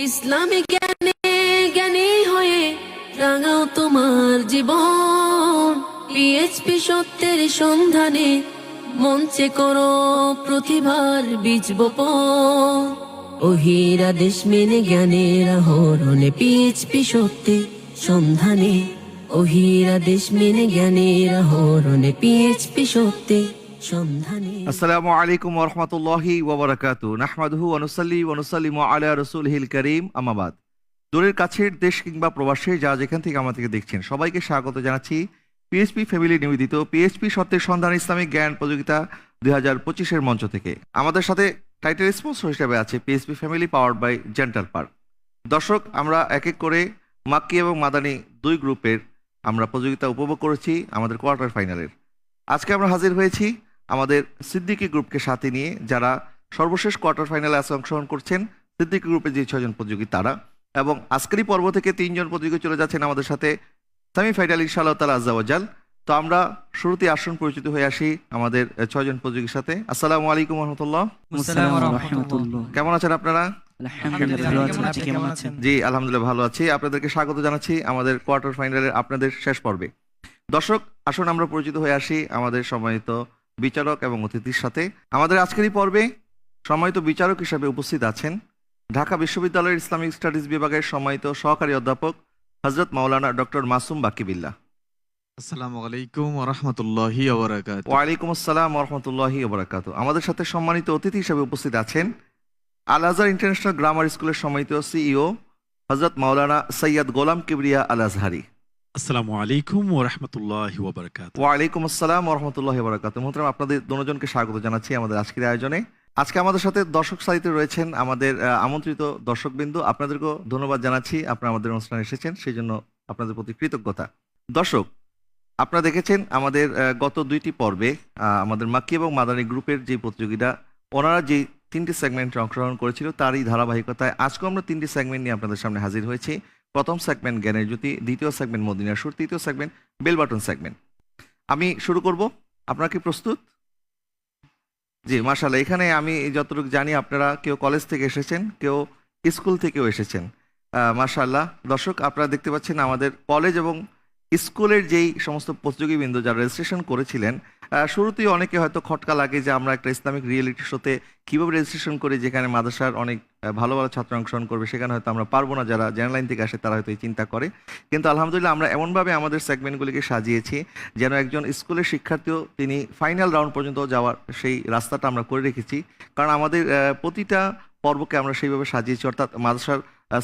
Islamic জ্ঞানে জ্ঞানী হয়ে রাঙাও তোমার জীবন। পিএইচপি সত্যের সন্ধানে মঞ্চে করো প্রতিভার বীজ বপন। ওহিরা দেশ মেনে জ্ঞানের আহরণে পিএইচপি সত্যের সন্ধানে। ওহিরা দেশ মেনে জ্ঞানের আহরণে পিএইচপি সত্যের সন্ধানে। আসসালামু আলাইকুম ওয়া রাহমাতুল্লাহি ওয়া বারাকাতুহু। নাহমাদুহু ওয়া নুসাল্লি ওয়া নুসাল্লিমু আলা রাসূলিহিল কারীম, আম্মা বাদ। দূরের কাছের দেশ কিংবা প্রবাসে যা যেখান থেকে আমাদেরকে দেখছেন সবাইকে স্বাগত জানাচ্ছি পিএইচপি ফ্যামিলি নিবেদিত পিএইচপি সত্যের সন্ধান ইসলামিক জ্ঞান প্রতিযোগিতা 2025-এর মঞ্চ থেকে। আমাদের সাথে টাইটেল স্পন্সর হিসেবে আছে PHP family powered by gentle park. দর্শক, আমরা এক এক করে মাক্কি এবং মাদানী দুই গ্রুপের আমরা প্রতিযোগিতা উপভোগ করেছি আমাদের কোয়ার্টার ফাইনালের। আজকে আমরা হাজির হয়েছি আমাদের সিদ্দিকী গ্রুপকে সাথে নিয়ে, যারা সর্বশেষ কোয়ার্টার ফাইনালে আজকে অংশগ্রহণ করছেন। সিদ্দিকী গ্রুপের যে 6জন প্রতিযোগী তারা, এবং আজকেরই পর্ব থেকে 3জন প্রতিযোগী চলে যাচ্ছেন আমাদের সাথে সেমিফাইনাল ইনশাআল্লাহ তাআলা আজ্জা ওয়া জাল। তো আমরা শুরুতে আসন পরিচিত হয়ে আসি আমাদের 6জন প্রতিযোগীর সাথে। আসসালামু আলাইকুম ওয়া রাহমাতুল্লাহ। কেমন আছেন আপনারা? জি আলহামদুলিল্লাহ ভালো আছি। আপনাদেরকে স্বাগত জানাচ্ছি আমাদের কোয়ার্টার ফাইনালের আপনাদের শেষ পর্বে। দর্শক, আসুন আমরা পরিচিত হয়ে আসি আমাদের সম্মানিত বিচারক এবং অতিথির সাথে। আমাদের আজকেরই পর্বে সম্মানিত বিচারক হিসেবে উপস্থিত আছেন ঢাকা বিশ্ববিদ্যালয়ের ইসলামিক স্টাডিজ বিভাগের সম্মানিত সহকারী অধ্যাপক হযরত মাওলানা ডক্টর মাসুম বাকি বিল্লাহ। আসসালামু আলাইকুম ওয়া রাহমাতুল্লাহি ওয়া বারাকাতুহু। ওয়া আলাইকুম আসসালাম ওয়া রাহমাতুল্লাহি ওয়া বারাকাতুহু। আমাদের সাথে সম্মানিত অতিথি হিসেবে উপস্থিত আছেন আল আজহার ইন্টারন্যাশনাল গ্রামার স্কুলের সম্মানিত সিইও হযরত মাওলানা সৈয়দ গোলাম কিবরিয়া আল আজহারি। আসসালামু আলাইকুম ওয়া রাহমাতুল্লাহি ওয়া বারাকাতুহু। ওয়া আলাইকুম আসসালাম ওয়া রাহমাতুল্লাহি ওয়া বারাকাতুহু। মোহতারাম, আপনাদের দুজনকে স্বাগত জানাচ্ছি আমাদের আজকের আয়োজনে। আজকে আমাদের সাথে দর্শক সারিতে রয়েছেন আমাদের আমন্ত্রিত দর্শকবৃন্দ। আপনাদেরকেও ধন্যবাদ জানাচ্ছি, আপনারা আমাদের অনুষ্ঠানে এসেছেন, সেই জন্য আপনাদের প্রতি কৃতজ্ঞতা। দর্শক, আপনারা দেখেছেন আমাদের গত দুইটি পর্বে আমাদের মাক্কি এবং মাদানী গ্রুপের যে প্রতিযোগীরা, ওনারা যে 3টি সেগমেন্টে অংশগ্রহণ করেছিল তারই ধারাবাহিকতায় আজকে আমরা 3টি সেগমেন্ট নিয়ে আপনাদের সামনে হাজির হয়েছি। প্রথম সেগমেন্ট জ্ঞানের জ্যোতি, দ্বিতীয় সেগমেন্ট মদিনার সুর, তৃতীয় সেগমেন্ট বেল বাটন সেগমেন্ট। আমি শুরু করব, আপনারা কি প্রস্তুত? জি মাশাআল্লাহ। এখানে আমি যতটুকু জানি আপনারা কেউ কলেজ থেকে এসেছেন, কেউ স্কুল থেকেও এসেছেন। মাশাআল্লাহ। দর্শক, আপনারা দেখতে পাচ্ছেন আমাদের কলেজ এবং স্কুলের যেই সমস্ত প্রতিযোগীবৃন্দ যারা রেজিস্ট্রেশন করেছিলেন, শুরুতেই অনেকে হয়তো খটকা লাগে যে আমরা একটা ইসলামিক রিয়েলিটি শোতে কীভাবে রেজিস্ট্রেশন করি যেখানে মাদ্রাসার অনেক ভালো ভালো ছাত্র অংশগ্রহণ করবে, সেখানে হয়তো আমরা পারবো না। যারা জেনারেল লাইন থেকে আসে তারা হয়তো এই চিন্তা করে, কিন্তু আলহামদুলিল্লাহ আমরা এমনভাবে আমাদের সেগমেন্টগুলিকে সাজিয়েছি যেন একজন স্কুলের শিক্ষার্থীও তিনি ফাইনাল রাউন্ড পর্যন্ত যাওয়ার সেই রাস্তাটা আমরা করে রেখেছি। কারণ আমাদের প্রতিটা পর্বকে আমরা সেইভাবে সাজিয়েছি, অর্থাৎ মাদ্রাসার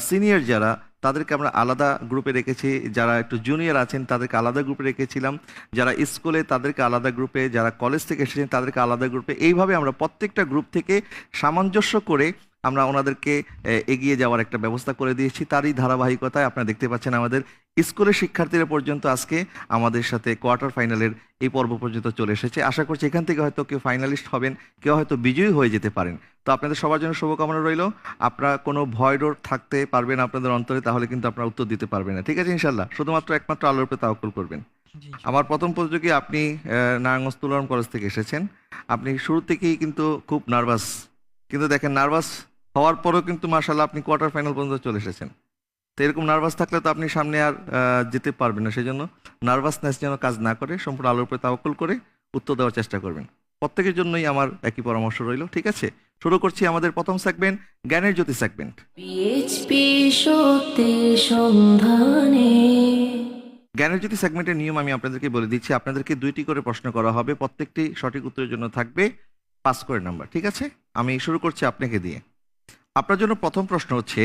সিনিয়র যারা তাদেরকে আমরা আলাদা গ্রুপে রেখেছি, যারা একটু জুনিয়র আছেন তাদেরকে আলাদা গ্রুপে রেখেছিলাম, যারা স্কুলে তাদেরকে আলাদা গ্রুপে, যারা কলেজ থেকে এসেছেন তাদেরকে আলাদা গ্রুপে। এইভাবে আমরা প্রত্যেকটা গ্রুপ থেকে সামঞ্জস্য করে আমরা ওনাদেরকে এগিয়ে যাওয়ার একটা ব্যবস্থা করে দিয়েছি। তারই ধারাবাহিকতায় আপনারা দেখতে পাচ্ছেন আমাদের স্কুলের শিক্ষার্থীরা পর্যন্ত আজকে আমাদের সাথে কোয়ার্টার ফাইনালের এই পর্ব পর্যন্ত চলে এসেছে। আশা করছি এখান থেকে হয়তো কেউ ফাইনালিস্ট হবেন, কেউ হয়তো বিজয়ী হয়ে যেতে পারেন। তো আপনাদের সবার জন্য শুভকামনা রইল। আপনারা কোনো ভয় ডর থাকতে পারবেন আপনাদের অন্তরে, তাহলে কিন্তু আপনারা উত্তর দিতে পারবেন না। ঠিক আছে ইনশাল্লাহ? শুধুমাত্র একমাত্র আল্লাহর উপরে তাওয়াক্কুল করবেন। আমার প্রথম প্রতিযোগী, আপনি নারায়ণগঞ্জ তুলন কলেজ থেকে এসেছেন। আপনি শুরু থেকেই কিন্তু খুব নার্ভাস, কিন্তু দেখেন নার্ভাস হওয়ার পরেও কিন্তু মাশাআল্লাহ আপনি কোয়ার্টার ফাইনাল পর্যন্ত চলে এসেছেন। তো এরকম নার্ভাস থাকলে তো আপনি সামনে আর যেতে পারবেন না। সেই জন্য নার্ভাসনেস যেন কাজ না করে, সম্পূর্ণ আলোর উপরে তাওয়াক্কুল করে উত্তর দেওয়ার চেষ্টা করবেন। প্রত্যেকের জন্যই আমার একই পরামর্শ রইল। ঠিক আছে, শুরু করছি আমাদের প্রথম সেগমেন্ট জ্ঞানের জ্যোতি সেগমেন্ট। পিএইচপি সত্যের সন্ধানে। জ্ঞানের জ্যোতি সেগমেন্টের নিয়ম আমি আপনাদেরকে বলে দিচ্ছি। আপনাদেরকে 2টি করে প্রশ্ন করা হবে, প্রত্যেকটি সঠিক উত্তরের জন্য থাকবে 5 করে নাম্বার। ঠিক আছে, আমি শুরু করছি আপনাকে দিয়ে। আপনার জন্য প্রথম প্রশ্ন হচ্ছে,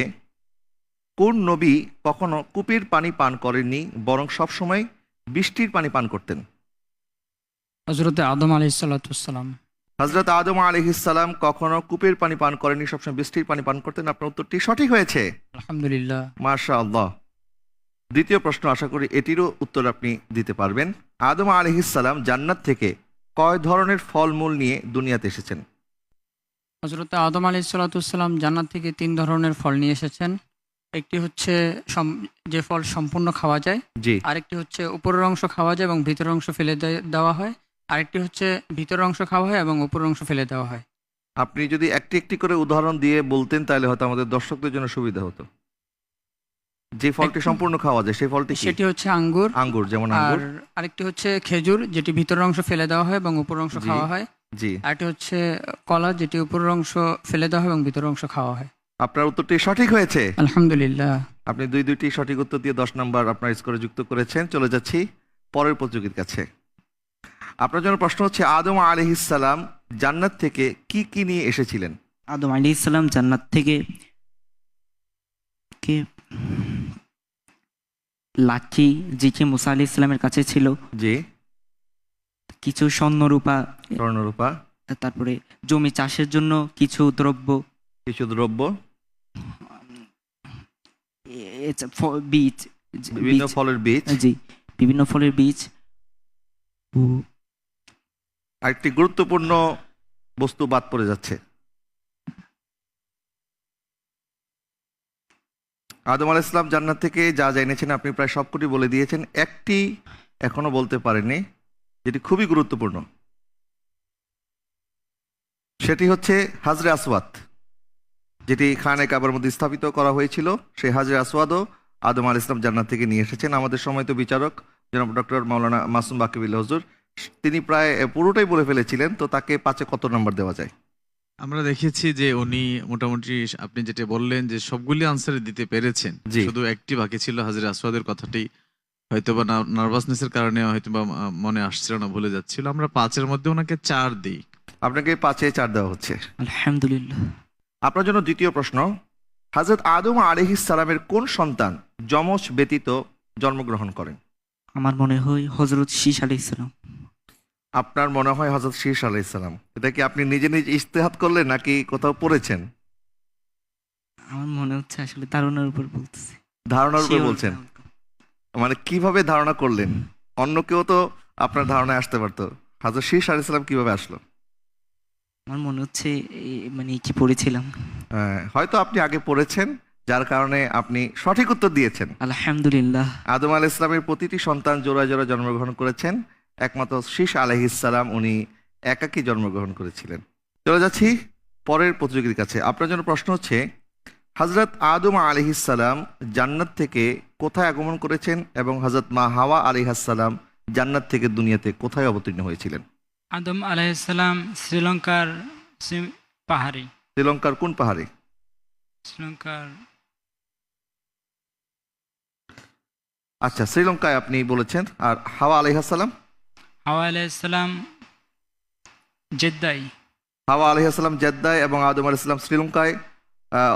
কোন নবী কখনো কূপের পানি পান করেননি, বরং সবসময় বৃষ্টির পানি পান করতেন? হযরত আদম আলাইহিসসালাম। হযরত আদম আলাইহিস সালাম কখনো কূপের পানি পান করেননি, সবসময় বৃষ্টির পানি পান করতেন। আপনার উত্তরটি সঠিক হয়েছে, আলহামদুলিল্লাহ। মাশাআল্লাহ। দ্বিতীয় প্রশ্ন, আশা করি এটিরও উত্তর আপনি দিতে পারবেন। আদম আলাইহিস সালাম জান্নাত থেকে কয় ধরনের ফলমূল নিয়ে দুনিয়াতে এসেছেন? হযরত আদম আলাইহিসসালাম জান্নাত থেকে 3 ধরনের ফল নিয়ে এসেছেন। একটি হচ্ছে যে ফল সম্পূর্ণ খাওয়া যায়, জি। আরেকটি হচ্ছে উপরের অংশ খাওয়া যায় এবং ভিতরের অংশ ফেলে দেওয়া হয়, আরেকটি হচ্ছে ভিতরের অংশ খাওয়া হয় এবং উপরের অংশ ফেলে দেওয়া হয়। আপনি যদি একটি একটি করে উদাহরণ দিয়ে বলতেন তাহলে হয়তো আমাদের দর্শকদের জন্য সুবিধা হতো। যে ফলটি একটি- সম্পূর্ণ খাওয়া যায় সেই ফলটি কি? সেটি হচ্ছে আঙ্গুর। আঙ্গুর, যেমন আর আঙ্গুর। আরেকটি হচ্ছে খেজুর, যেটি ভিতরের অংশ ফেলে দেওয়া হয় এবং উপরের অংশ জি। খাওয়া হয়। জি, আরেকটি হচ্ছে কলা, যেটি উপরের অংশ ফেলে দেওয়া হয় এবং ভিতরের অংশ খাওয়া হয়। আপনার উত্তরটি সঠিক হয়েছে। আলহামদুলিল্লাহ। আপনি দুইটি সঠিক উত্তর দিয়ে 10 নাম্বার আপনার স্কোরে যুক্ত করেছেন। চলে যাচ্ছি পরের প্রতিযোগীর কাছে। আপনার জন্য প্রশ্ন হচ্ছে, আদম আলাইহিস সালাম জান্নাত থেকে কি কি নিয়ে এসেছিলেন? আদম আলী ইসলাম জান্নাত থেকে কে লাঠি, যেটি মুসা আলি ইসলামের কাছে ছিল, জি, কিছু স্বর্ণরূপা, স্বর্ণরূপা, তারপরে জমি চাষের জন্য কিছু দ্রব্য, কিছু দ্রব্য, বীজ, বিভিন্ন বীজ, ফলের বীজ। জি, বিভিন্ন ফলের বীজ ও আরেকটি গুরুত্বপূর্ণ বস্তু বাদ পড়ে যাচ্ছে। আদম আলাইহিস সালাম জান্নাত থেকে যা যা এনেছেন আপনি প্রায় সবকটি বলে দিয়েছেন। একটি এখনো বলতে পারেননি, যেটি খুবই গুরুত্বপূর্ণ। সেটি হচ্ছে হাজরে আসওয়াদ, যেটি খানে কাবার মধ্যে স্থাপিত করা হয়েছিল। সেই হাজরে আসওয়াদও আদম আলাইহিস সালাম জান্নাত থেকে নিয়ে এসেছেন। আমাদের সময়ত বিচারক জনাব ডক্টর মাওলানা মাসুম বাকিবিল্লাহ হুজুর, তিনি প্রায় পুরোটাই বলে ফেলেছিলেন। তো তাকে 5-এ কত নাম্বার দেওয়া যায়? আমরা দেখেছি যে উনি মোটামুটি আপনি যেটা বললেন যে সবগুলি আনসার দিতে পেরেছেন, জি। শুধু একটি বাকি ছিল হাজরে আসওয়াদের কথাটি হয়তোবা নার্ভাসনেসের কারণে হয়তোবা মনে আসছিল না, ভুলে যাচ্ছিল। আমরা 5-এর মধ্যে ওনাকে 4 দিই। আপনাকে 5-এ 4 দেওয়া হচ্ছে। আলহামদুলিল্লাহ। আপনার জন্য দ্বিতীয় প্রশ্ন, হযরত আদম আলাইহিস সালামের কোন সন্তান যমজ ব্যতীত জন্মগ্রহণ করেন? আমার মনে হয় হজরত শীষ আলী ইসলাম। আপনার মনে হয় হযরত শীষ আলাইহিস সালাম। এটা কি আপনি নিজে নিজে ইজতিহাদ করলেন নাকি কোথাও পড়েছেন? আমার মনে হচ্ছে আসলে ধারণার উপর বলতেছি। ধারণার উপর Sure বলছেন? না। মানে কিভাবে ধারণা করলেন? অন্য কেউ তো আপনার ধারণায় আসতে পারতো, হযরত শীষ আলাইহিস সালাম কিভাবে আসলো? আমার মনে হচ্ছে মানে কি পড়েছিলাম। হয়তো আপনি আগে পড়েছেন, যার কারণে আপনি সঠিক উত্তর দিয়েছেন। আলহামদুলিল্লাহ। আদম আলাইহিস সালামের প্রতিটি সন্তান জোড়ায় জোড়ায় জন্মগ্রহণ করেছেন। একমাত্র শীষ আলাইহিস সালাম উনি একাকী জন্মগ্রহণ করেছিলেন। চলে যাচ্ছি পরের প্রতিযোগীর কাছে। আপনার জন্য প্রশ্ন হচ্ছে, হযরত আদম আলাইহিস সালাম জান্নাত থেকে কোথায় আগমন করেছেন এবং হযরত মা হাওয়া আলাইহিস সালাম জান্নাত থেকে দুনিয়াতে কোথায় অবতীর্ণ হয়েছিলেন? আদম আলাইহিসসালাম শ্রীলঙ্কার পাহাড়ে। শ্রীলঙ্কার কোন পাহাড়ে? শ্রীলঙ্কার আচ্ছা, শ্রীলঙ্কায় আপনি বলেছেন। আর হাওয়া আলাইহিস সালাম? হাওয়া আলাইহিসসালাম জেদ্দাই। হাওয়া আলাইহিস সালাম জেদ্দায় এবং আদম আলাইহিস সালাম শ্রীলঙ্কায়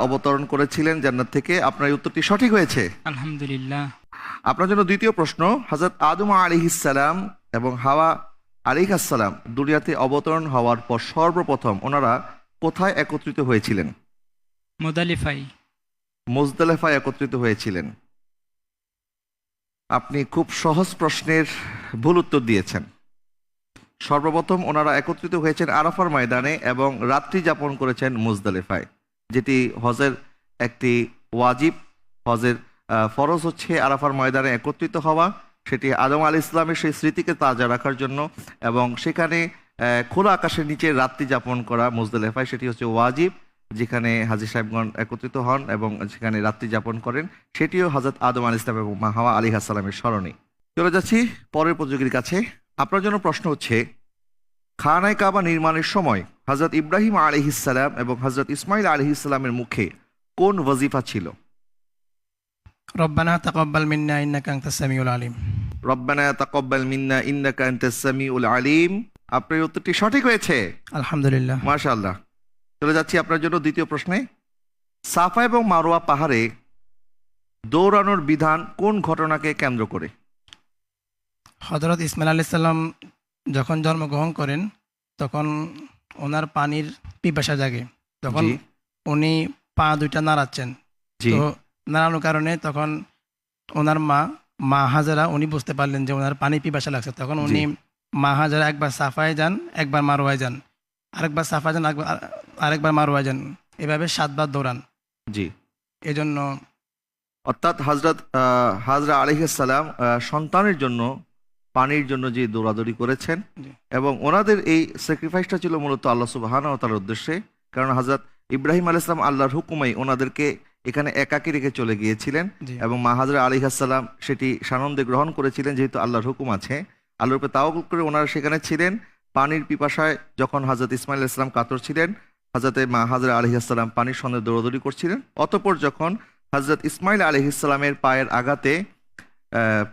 অবতরণ করেছিলেন জান্নাত থেকে। আপনার এই উত্তরটি সঠিক হয়েছে। আলহামদুলিল্লাহ। আপনার জন্য দ্বিতীয় প্রশ্ন, হযরত আদম আলাইহিস সালাম এবং হাওয়া আলাইহিস সালাম দুনিয়াতে অবতরণ হওয়ার পর সর্বপ্রথম ওনারা কোথায় একত্রিত হয়েছিলেন? মুদালিফাই। মুজদালিফায় একত্রিত হয়েছিলেন। আপনি খুব সহজ প্রশ্নের ভুল উত্তর দিয়েছেন। সর্বপ্রথম ওনারা একত্রিত হয়েছেন আরাফার ময়দানে এবং রাত্রি যাপন করেছেন মুজদালিফায়, যেটি হজের একটি ওয়াজিব। হজের ফরজ হচ্ছে আরাফার ময়দানে একত্রিত হওয়া। সেটি আদম আলাইহিস সালামের সেই স্মৃতিকে তাজা রাখার জন্য এবং সেখানে খোলা আকাশের নিচে রাত্রি যাপন করা মুজদালিফায়, সেটি হচ্ছে ওয়াজিব, যেখানে হাজী সাহেবগণ একত্রিত হন এবং সেখানে রাত্রি যাপন করেন। সেটিও হযরত আদম আলাইহিস সালাম এবং মা হাওয়া আলাইহিস সালামের স্মরণে। চলে যাচ্ছি পরের প্রতিযোগীর কাছে। আপনার জন্য প্রশ্ন হচ্ছে, খানায়ে কাবা নির্মাণের সময় হযরত ইব্রাহিম আলাইহিস সালাম এবং হযরত ইসমাইল আলাইহিস সালামের মুখে কোন ওয়াজিফা ছিল? রব্বানা তাকাব্বাল মিন্না ইন্নাকা আনতাস সামিউল আলিম। রব্বানা তাকাব্বাল মিন্না ইন্নাকা আনতাস সামিউল আলিম। আপনার উত্তরটি সঠিক হয়েছে। আলহামদুলিল্লাহ। মাশাআল্লাহ। চলে যাচ্ছি আপনার জন্য দ্বিতীয় প্রশ্নে। সাফা এবং মারওয়া পাহাড়ে দৌড়ানোর বিধান কোন ঘটনাকে কেন্দ্র করে? হযরত ইসমাইল আলাইহিস সালাম যখন জন্মগ্রহণ করেন তখন ওনার পানির পিপাসা জাগে। তখন জি, উনি পা দুইটা নাড়াচ্ছেন। জি, তো নাড়ানোর কারণে তখন ওনার মা হাজারা উনি বুঝতে পারলেন যে ওনার পানি পিপাসা লাগছে। তখন উনি মা হাজারা একবার সাফায় যান, একবার মারওয়ায় যান, আরেকবার সাফা যান, আরেকবার মারওয়ায় যান, এভাবে 7 বার দৌড়ান। জি। এজন্য অর্থাৎ হাজরা আলাইহিস সালাম সন্তানের জন্য পানির জন্য যে দৌড়াদৌড়ি করেছেন জি। এবং ওনাদের এই স্যাক্রিফাইসটা ছিল মূলত আল্লাহ সুবহানাহু ওয়া তাআলার উদ্দেশ্যে। কারণ হযরত ইব্রাহিম আলাইহিস সালাম আল্লাহর হুকুমেই ওনাদেরকে এখানে একাকী রেখে চলে গিয়েছিলেন জি এবং মা হাজরা আলাইহিস সালাম সেটি সানন্দে গ্রহণ করেছিলেন, যেহেতু আল্লাহর হুকুম আছে। আল্লাহর উপরে তাওয়াক্কুল করে ওনারা সেখানে ছিলেন। পানির পিপাসায় যখন হযরত ইসমাইল আলাইহিস সালাম কাতর ছিলেন, হযরতে মা হাজরা আলাইহিস সালাম পানির সঙ্গে দৌড়াদৌড়ি করছিলেন। অতঃপর যখন হযরত ইসমাইল আলাইহিস সালামের পায়ের আঘাতে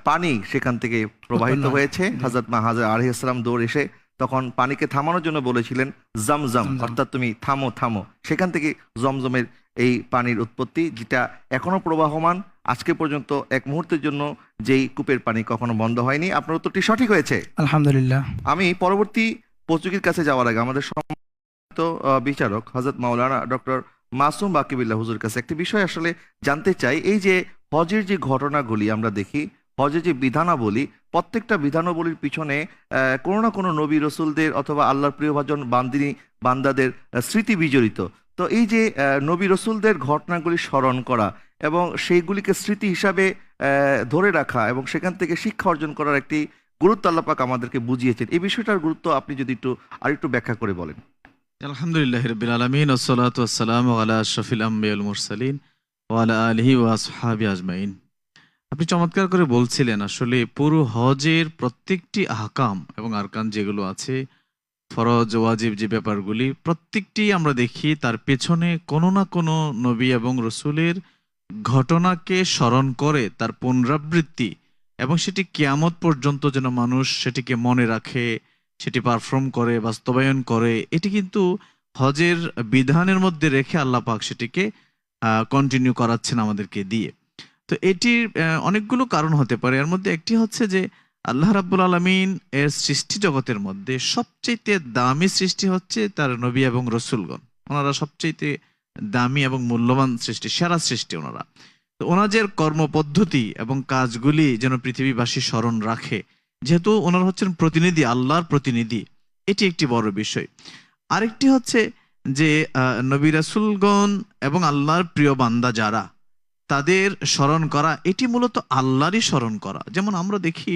পানি সেখান থেকে প্রবাহিত উৎপন্ন হয়। হয়েছে, জি। হযরত মা হাজরা আলাইহিস সালাম দৌড়ে এসে তখন পানিকে থামানোর জন্য বলেছিলেন জমজম, জমজম। অর্থাৎ তুমি থামো থামো। সেখান থেকে জমজমের এই পানির উৎপত্তি, যেটা এখনো প্রবাহমান আজকে পর্যন্ত, এক মুহূর্তের জন্য যেই কূপের পানি কখনো বন্ধ হয়নি। আপনার উত্তরটি সঠিক হয়েছে। আলহামদুলিল্লাহ। আমি পরবর্তী প্রতিযোগীর কাছে যাওয়ার আগে আমাদের সম্মানিত বিচারক হযরত মাওলানা ডক্টর মাসুম বাকিবিল্লাহ হুজুর কাছে একটি বিষয় আসলে জানতে চাই। এই যে হজের যে ঘটনাগুলি আমরা দেখি, হজের যে বিধানাবলী, প্রত্যেকটা বিধানাবলীর পিছনে কোনো না কোনো নবী রসুলদের অথবা আল্লাহর প্রিয়ভাজন বান্দিনী বান্দাদের স্মৃতি বিজড়িত। তো এই যে নবী রসুলদের ঘটনাগুলি স্মরণ করা এবং সেইগুলিকে স্মৃতি হিসাবে ধরে রাখা এবং সেখান থেকে শিক্ষা অর্জন করার একটি গুরুত্ব আল্লাহ পাক আমাদেরকে বুঝিয়েছেন। এই বিষয়টার গুরুত্ব আপনি যদি আরেকটু ব্যাখ্যা করে বলেন। আলহামদুলিল্লাহ রাব্বিল আলামিন ওয়াসসালাতু ওয়াসসালামু আলা আশরাফিল আমবিয়া ওয়াল মুরসালিন ওয়া আলা আলিহি ওয়া আসহাবি আজমাইন। আপনি চমৎকার করে বলছিলেন, আসলে পুরো হজের প্রত্যেকটি আহকাম এবং আরকান যেগুলো আছে, ফরজ ওয়াজিব যে ব্যাপারগুলি, প্রত্যেকটি আমরা দেখি তার পেছনে কোনো না কোনো নবী এবং রসুলের ঘটনাকে স্মরণ করে তার পুনরাবৃত্তি, এবং সেটি কিয়ামত পর্যন্ত যেন মানুষ সেটিকে মনে রাখে, সেটি পারফর্ম করে, বাস্তবায়ন করে। এটি কিন্তু হজের বিধানের মধ্যে রেখে আল্লাহ পাক সেটিকে কন্টিনিউ করাচ্ছেন আমাদেরকে দিয়ে। তো এটির অনেকগুলো কারণ হতে পারে। এর মধ্যে একটি হচ্ছে যে আল্লাহ রাব্বুল আলামিন এর সৃষ্টি জগতের মধ্যে সবচেয়ে দামি সৃষ্টি হচ্ছে তার নবী এবং রসুলগণ। ওনারা সবচেয়ে দামি এবং মূল্যবান সৃষ্টি, সেরা সৃষ্টি ওনারা। তো ওনাদের কর্মপদ্ধতি এবং কাজগুলি যেন পৃথিবীবাসী স্মরণ রাখে, যেহেতু ওনারা হচ্ছেন প্রতিনিধি, আল্লাহর প্রতিনিধি, এটি একটি বড় বিষয়। আরেকটি হচ্ছে যে নবী রাসূলগণ এবং আল্লাহর প্রিয় বান্দা যারা, তাদের স্মরণ করা, এটি মূলত আল্লাহরই স্মরণ করা। যেমন আমরা দেখি,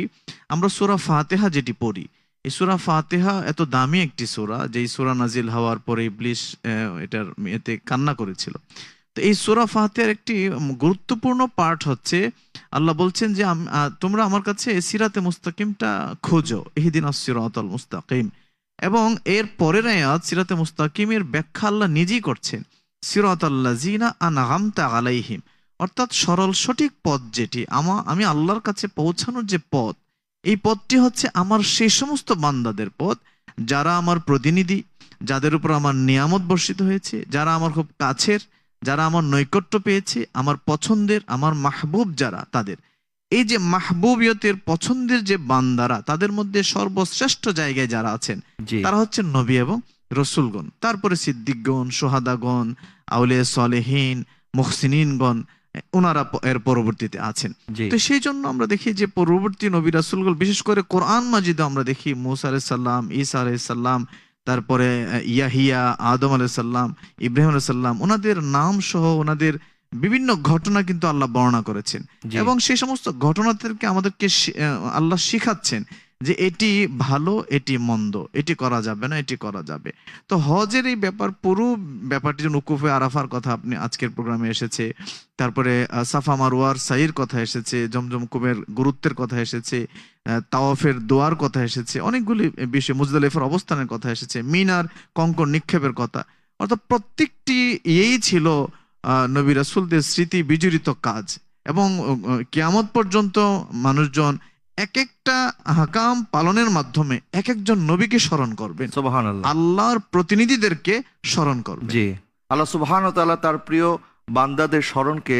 আমরা সূরা ফাতিহা যেটি পড়ি, এই সূরা ফাতিহা এত দামি একটি সূরা, যেই সূরা নাজিল হওয়ার পরে ইবলিস এটার এতে কান্না করেছিল। তো এই সূরা ফাতিহার একটি গুরুত্বপূর্ণ পার্ট হচ্ছে আল্লাহ বলছেন যে তোমরা আমার কাছে সিরাতে মুস্তাকিমটা খোঁজো, ইহদিনাস সিরাতাল মুস্তাকিম। এবং এর পরের আয়াত সিরাতে মুস্তাকিমের ব্যাখ্যা আল্লাহ নিজেই করছেন, সিরাতাল্লাযিনা আনআমতা আলাইহিম, অর্থাৎ সরল সঠিক পথ যেটি আমি আল্লাহর কাছে পৌঁছানোর যে পথ, এই পথটি হচ্ছে আমার সেই সমস্ত বান্দাদের পথ যারা আমার প্রতিনিধি, যাদের উপর আমার নিয়ামত বর্ষিত হয়েছে, যারা আমার খুব কাছের, যারা আমার নৈকট্য পেয়েছে, আমার পছন্দের, আমার মাহবুব যারা, তাদের এই যে মাহবুবিয়তের পছন্দের যে বান্দারা, তাদের মধ্যে সর্বশ্রেষ্ঠ জায়গায় যারা আছেন জি তারা হচ্ছেন নবী এবং রসুলগণ, তারপরে সিদ্দিকগণ, সোহাদাগণ, আউলিয়া সালেহীন, মুহসিনিনগণ, ওনারা এর পরবর্তীতে আছেন। জি তো সেই জন্য আমরা দেখি যে পরবর্তী নবী রাসূলগণ, বিশেষ করে কোরআন মাজিদে আমরা দেখি মূসা আলাইহিস সালাম, ঈসা আলাইহিস সালাম, তারপরে ইয়াহিয়া, আদম আলাইহিস সালাম, ইব্রাহিম আলাইহিস সালাম, ওনাদের নাম সহ ওনাদের বিভিন্ন ঘটনা কিন্তু আল্লাহ বর্ণনা করেছেন। জি এবং সেই সমস্ত ঘটনাদেরকে আমাদেরকে আল্লাহ শিখাচ্ছেন যে এটি ভালো, এটি মন্দ, এটি করা যাবে না, এটি করা যাবে। তো হজের এই ব্যাপার, পুরো ব্যাপারটি, যেমন উকুফে আরাফার কথা আপনি আজকের প্রোগ্রামে এসেছে, তারপরে সাফা মারওয়ার সাইর কথা এসেছে, জমজম কুমের গুরুত্বের কথা এসেছে, তাওয়াফের দোয়ার কথা এসেছে, অনেকগুলি বিষয়, মুজদালিফার অবস্থানের কথা এসেছে, মিনার কঙ্কর নিক্ষেপের কথা। অর্থাৎ প্রত্যেকটি এই ছিল নবী রাসূলদের স্মৃতি বিজড়িত কাজ। এবং কিয়ামত পর্যন্ত মানুষজন এক একটা আহকাম পালনের মাধ্যমে এক একজন নবীকে স্মরণ করবেন, সুবহানাল্লাহ। আল্লাহর প্রতিনিধিদেরকে স্মরণ করবেন। জি, আল্লাহ সুবহানাহু ওয়া তাআলা তার প্রিয় বান্দাদের স্মরণকে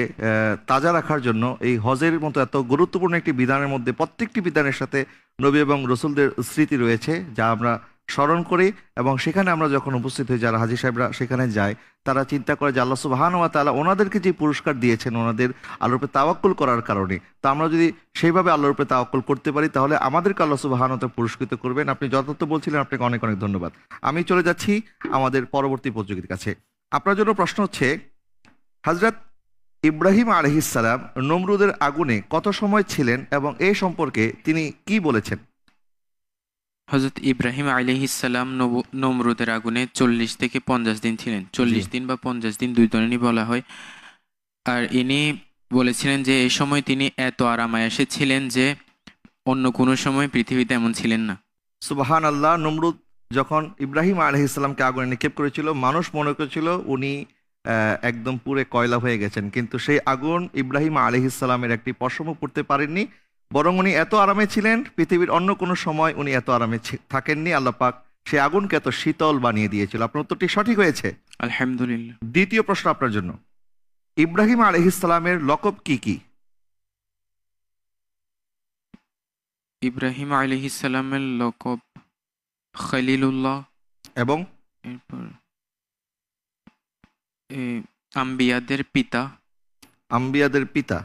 তাজা রাখার জন্য এই হজের মতো এত গুরুত্বপূর্ণ একটি বিধানের মধ্যে প্রত্যেকটি বিধানের সাথে নবী এবং রসুলদের স্মৃতি রয়েছে, যা আমরা স্মরণ করি। এবং সেখানে আমরা যখন উপস্থিত হই, যারা হাজী সাহেবরা সেখানে যায়, তারা চিন্তা করে যে আল্লাহ সুবহানাহু ওয়া তাআলা ওনাদেরকে যে পুরস্কার দিয়েছেন ওনাদের আল্লাহর উপরে তাওয়াক্কুল করার কারণে, তো আমরা যদি সেইভাবে আল্লাহর উপরে তাওয়াক্কুল করতে পারি, তাহলে আমাদেরকে আল্লাহ সুবহানাহু ওয়া তাআলা পুরস্কৃত করবেন। আপনি যথার্থ বলছিলেন, আপনাকে অনেক অনেক ধন্যবাদ। আমি চলে যাচ্ছি আমাদের পরবর্তী প্রতিযোগীর কাছে। আপনার জন্য প্রশ্ন হচ্ছে, হযরত ইব্রাহিম আলাইহিস সালাম নমরুদের আগুনে কত সময় ছিলেন এবং এই সম্পর্কে তিনি কি বলেছেন? হজরত ইব্রাহিম আলাইহিসসালাম নমরুদের আগুনে 40 থেকে 50 দিন ছিলেন। 40 দিন বা 50 দিন দুই ধরনেরই বলা হয়। আর ইনি বলেছিলেন যে এই সময় তিনি এত আরামায়েশে ছিলেন যে অন্য কোনো সময় পৃথিবীতে এমন ছিলেন না। সুবাহান আল্লাহ। নমরুদ যখন ইব্রাহিম আলাইহিসসালামকে আগুনে নিক্ষেপ করেছিল, মানুষ মনে করেছিল উনি একদম পুরে কয়লা হয়ে গেছেন, কিন্তু সেই আগুন ইব্রাহিম আলাইহিসসালামের একটি পশমও পড়তে পারেননি, বরং উনি এত আরামে ছিলেন, পৃথিবীর অন্য কোনো সময় উনি এত আরামে থাকেননি। আল্লাহ পাক সেই আগুনকে এত শীতল বানিয়ে দিয়েছিল। আপনার উত্তরটি সঠিক হয়েছে, আলহামদুলিল্লাহ। দ্বিতীয় প্রশ্ন আপনার জন্য, ইব্রাহিম আলাইহিসসালামের লকব কি কি? ইব্রাহিম আলাইহিসসালামের লকব খলিলুল্লাহ, এবং এরপর আম্বিয়াদের পিতা। আম্বিয়াদের পিতা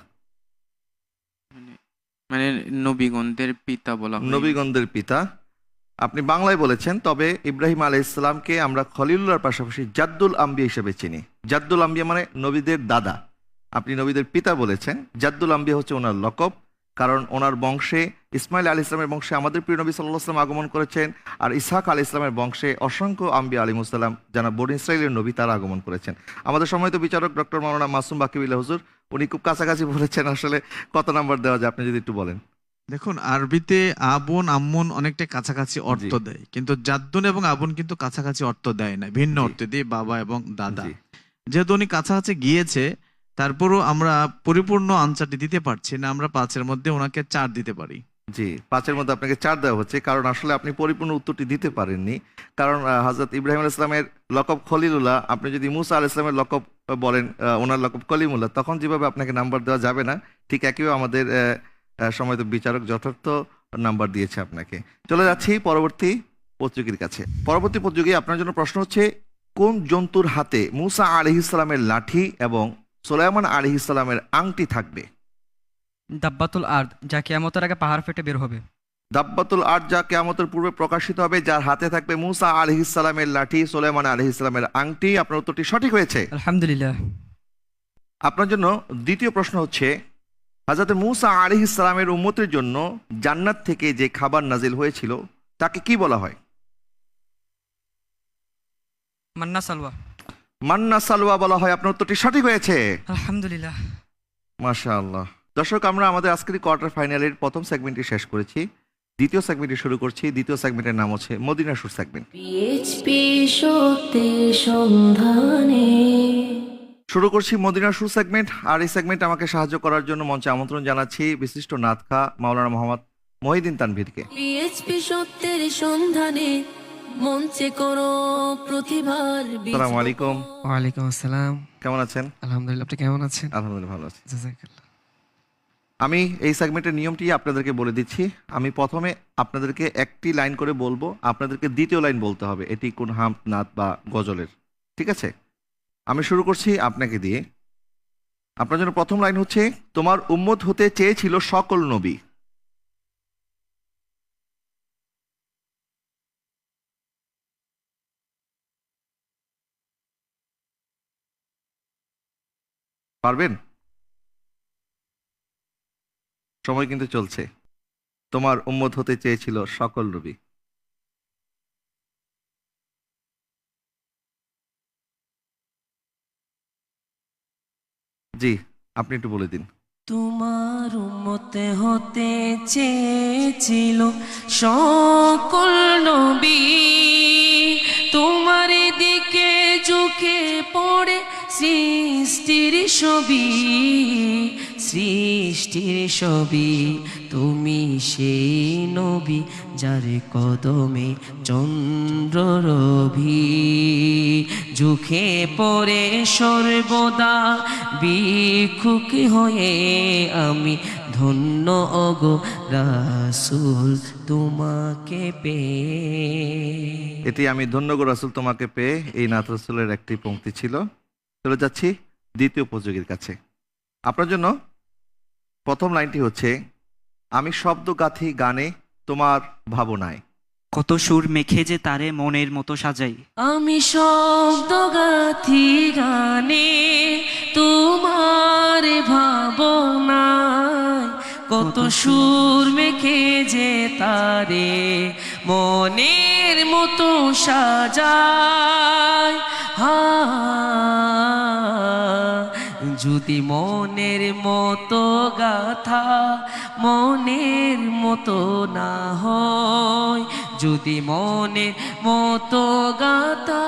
মানে নবীগণদের পিতা বলা হয়। নবীগণদের পিতা আপনি বাংলায় বলেছেন, তবে ইব্রাহিম আলাইহিসসালামকে আমরা খলিলুল্লাহর পাশাপাশি জাদ্দুল আম্বিয়া হিসেবে চিনি। জাদ্দুল আম্বিয়া মানে নবীদের দাদা, আপনি নবীদের পিতা বলেছেন। জাদ্দুল আম্বিয়া হচ্ছে ওনার লকব, কারণ ওনার বংশে ইসমাইল আলী ইসলামের বংশে আমাদের প্রিয় নবী সাল্লাল্লাহু আলাইহি ওয়াসাল্লাম আগমন করেছেন, আর ইসহাক আলী ইসলামের বংশে অসংখ্য আম্বিয়া আলাইহিসসালাম যারা বনী ইসরাইলের নবী তারা আগমন করেছেন। আমাদের সম্মানিত বিচারক ডক্টর মাওলানা মাসুম বাকিবিল্লাহ হুজুর উনি খুব কাছাকাছি বলেছেন, আসলে কত নাম্বার দেওয়া যায় আপনি যদি একটু বলেন। দেখুন, আরবিতে আবুন আম্মুন অনেকটা কাছাকাছি অর্থ দেয়, কিন্তু জাদ্দুন এবং আবুন কিন্তু কাছাকাছি অর্থ দেয় না, ভিন্ন অর্থ দিয়ে বাবা এবং দাদা। যেহেতু উনি কাছাকাছি গিয়েছে, তারপরও আমরা পরিপূর্ণ আনসারটি দিতে পারছি না, আমরা 5-এর মধ্যে ওনাকে 4 দিতে পারি। জি, 5-এর মধ্যে আপনাকে 4 দেওয়া হচ্ছে, কারণ আসলে আপনি পরিপূর্ণ উত্তরটি দিতে পারেননি। কারণ হযরত ইব্রাহিম আলাইহিস সালামের লকব খলিলুল্লাহ, আপনি যদি মুসা আলাইহিস সালামের লকব বলেন ওনার লকব কলিমুল্লাহ, তখন যেভাবে আপনাকে নাম্বার দেওয়া যাবে না, ঠিক একইভাবে আমাদের সম্মানিত বিচারক যথার্থ নাম্বার দিয়েছে আপনাকে। চলে যাচ্ছি পরবর্তী প্রতিযোগীর কাছে। পরবর্তী প্রতিযোগী আপনার জন্য প্রশ্ন হচ্ছে, কোন জন্তুর হাতে মুসা আলাইহিস সালামের লাঠি এবং সুলাইমান আলাইহিস সালামের আংটি থাকবে? দাব্বাতুল আর্দ, যা কিয়ামতের আগে পাহাড় ফেটে বের হবে। দাব্বাতুল আর্দ, যা কিয়ামতের পূর্বে প্রকাশিত হবে, যার হাতে থাকবে মুসা আলাইহিস সালামের লাঠি, সুলাইমান আলাইহিস সালামের আংটি। আপনার উত্তরটি সঠিক হয়েছে, আলহামদুলিল্লাহ। আপনার জন্য দ্বিতীয় প্রশ্ন হচ্ছে, হযরত মুসা আলাইহিস সালামের উম্মতের জন্য জান্নাত থেকে যে খাবার নাজিল হয়েছিল তাকে কি বলা হয়? মান্না সালওয়া। মান্না সালওয়া বলা হয়। আপনার উত্তরটি সঠিক হয়েছে, আলহামদুলিল্লাহ। মাশাআল্লাহ। দর্শক, আমরা আমাদের আজকের কোয়ার্টার ফাইনালের প্রথম সেগমেন্টটি শেষ করেছি, দ্বিতীয় সেগমেন্টটি শুরু করছি। দ্বিতীয় সেগমেন্টের নাম হচ্ছে মদিনা সুর সেগমেন্ট। পিএইচপি সত্যের সন্ধানে। শুরু করছি মদিনা সুর সেগমেন্ট। আর এই সেগমেন্ট আমাকে সাহায্য করার জন্য মঞ্চে আমন্ত্রণ জানাচ্ছি বিশিষ্ট নাতখা মাওলানা মোহাম্মদ মহিউদ্দিন তানভীরকে। পিএইচপি সত্যের সন্ধানে মঞ্চে করো প্রতিভার বীজ আসসালামু আলাইকুম। ওয়ালাইকুম আসসালাম। কেমন আছেন? আলহামদুলিল্লাহ, আপনি কেমন আছেন? আলহামদুলিল্লাহ ভালো আছি। জাযাকাল্লাহ। আমি এই সেগমেন্টের নিয়মটি আপনাদেরকে বলে দিচ্ছি। আমি প্রথমে আপনাদেরকে একটি লাইন করে বলবো, আপনাদেরকে দ্বিতীয় লাইন বলতে হবে, এটি কোন হামদ, নাত বা গজলের। ঠিক আছে, আমি শুরু করছি আপনাকে দিয়ে। আপনার জন্য প্রথম লাইন হচ্ছে, তোমার উম্মত হতে চেয়েছিল সকল নবী। পারবেন? সময় কিন্তু চলছে। তোমার উম্মত হতে চেয়েছিল সকল নবী। জি, আপনি একটু বলে দিন। তোমার উম্মতে হতে চেয়েছিল সকল নবী, তোমার দিকে ঝুঁকে পড়ে সৃষ্টির ছবি, সৃষ্টির ছবি। তুমি সেই নবী যার কদমে চন্দ্র রবি, ঝুঁকে পড়ে সর্বদা ভিক্ষুক হয়ে আমি ধন্য ওগো রাসূল তোমাকে পেয়ে। এটি আমি ধন্য গো রাসূল তোমাকে পেয়ে, এই নাত রাসূলের একটি পংক্তি ছিল। চলে যাচ্ছি দ্বিতীয় প্রতিযোগীর কাছে। আপনার জন্য প্রথম লাইনটি হচ্ছে, আমি শব্দ গাথি গানে তোমার ভাবনায়। কত সুর মেখে যে তারে মনের মতো সাজাই। আমি শব্দ গাথি গানে তোমার ভাবনায়, কত সুর মেখে যে তারে মনের মতো সাজায় যদি মনের মতো গাথা মনের মতো না হয়, যদি মনের মতো গাথা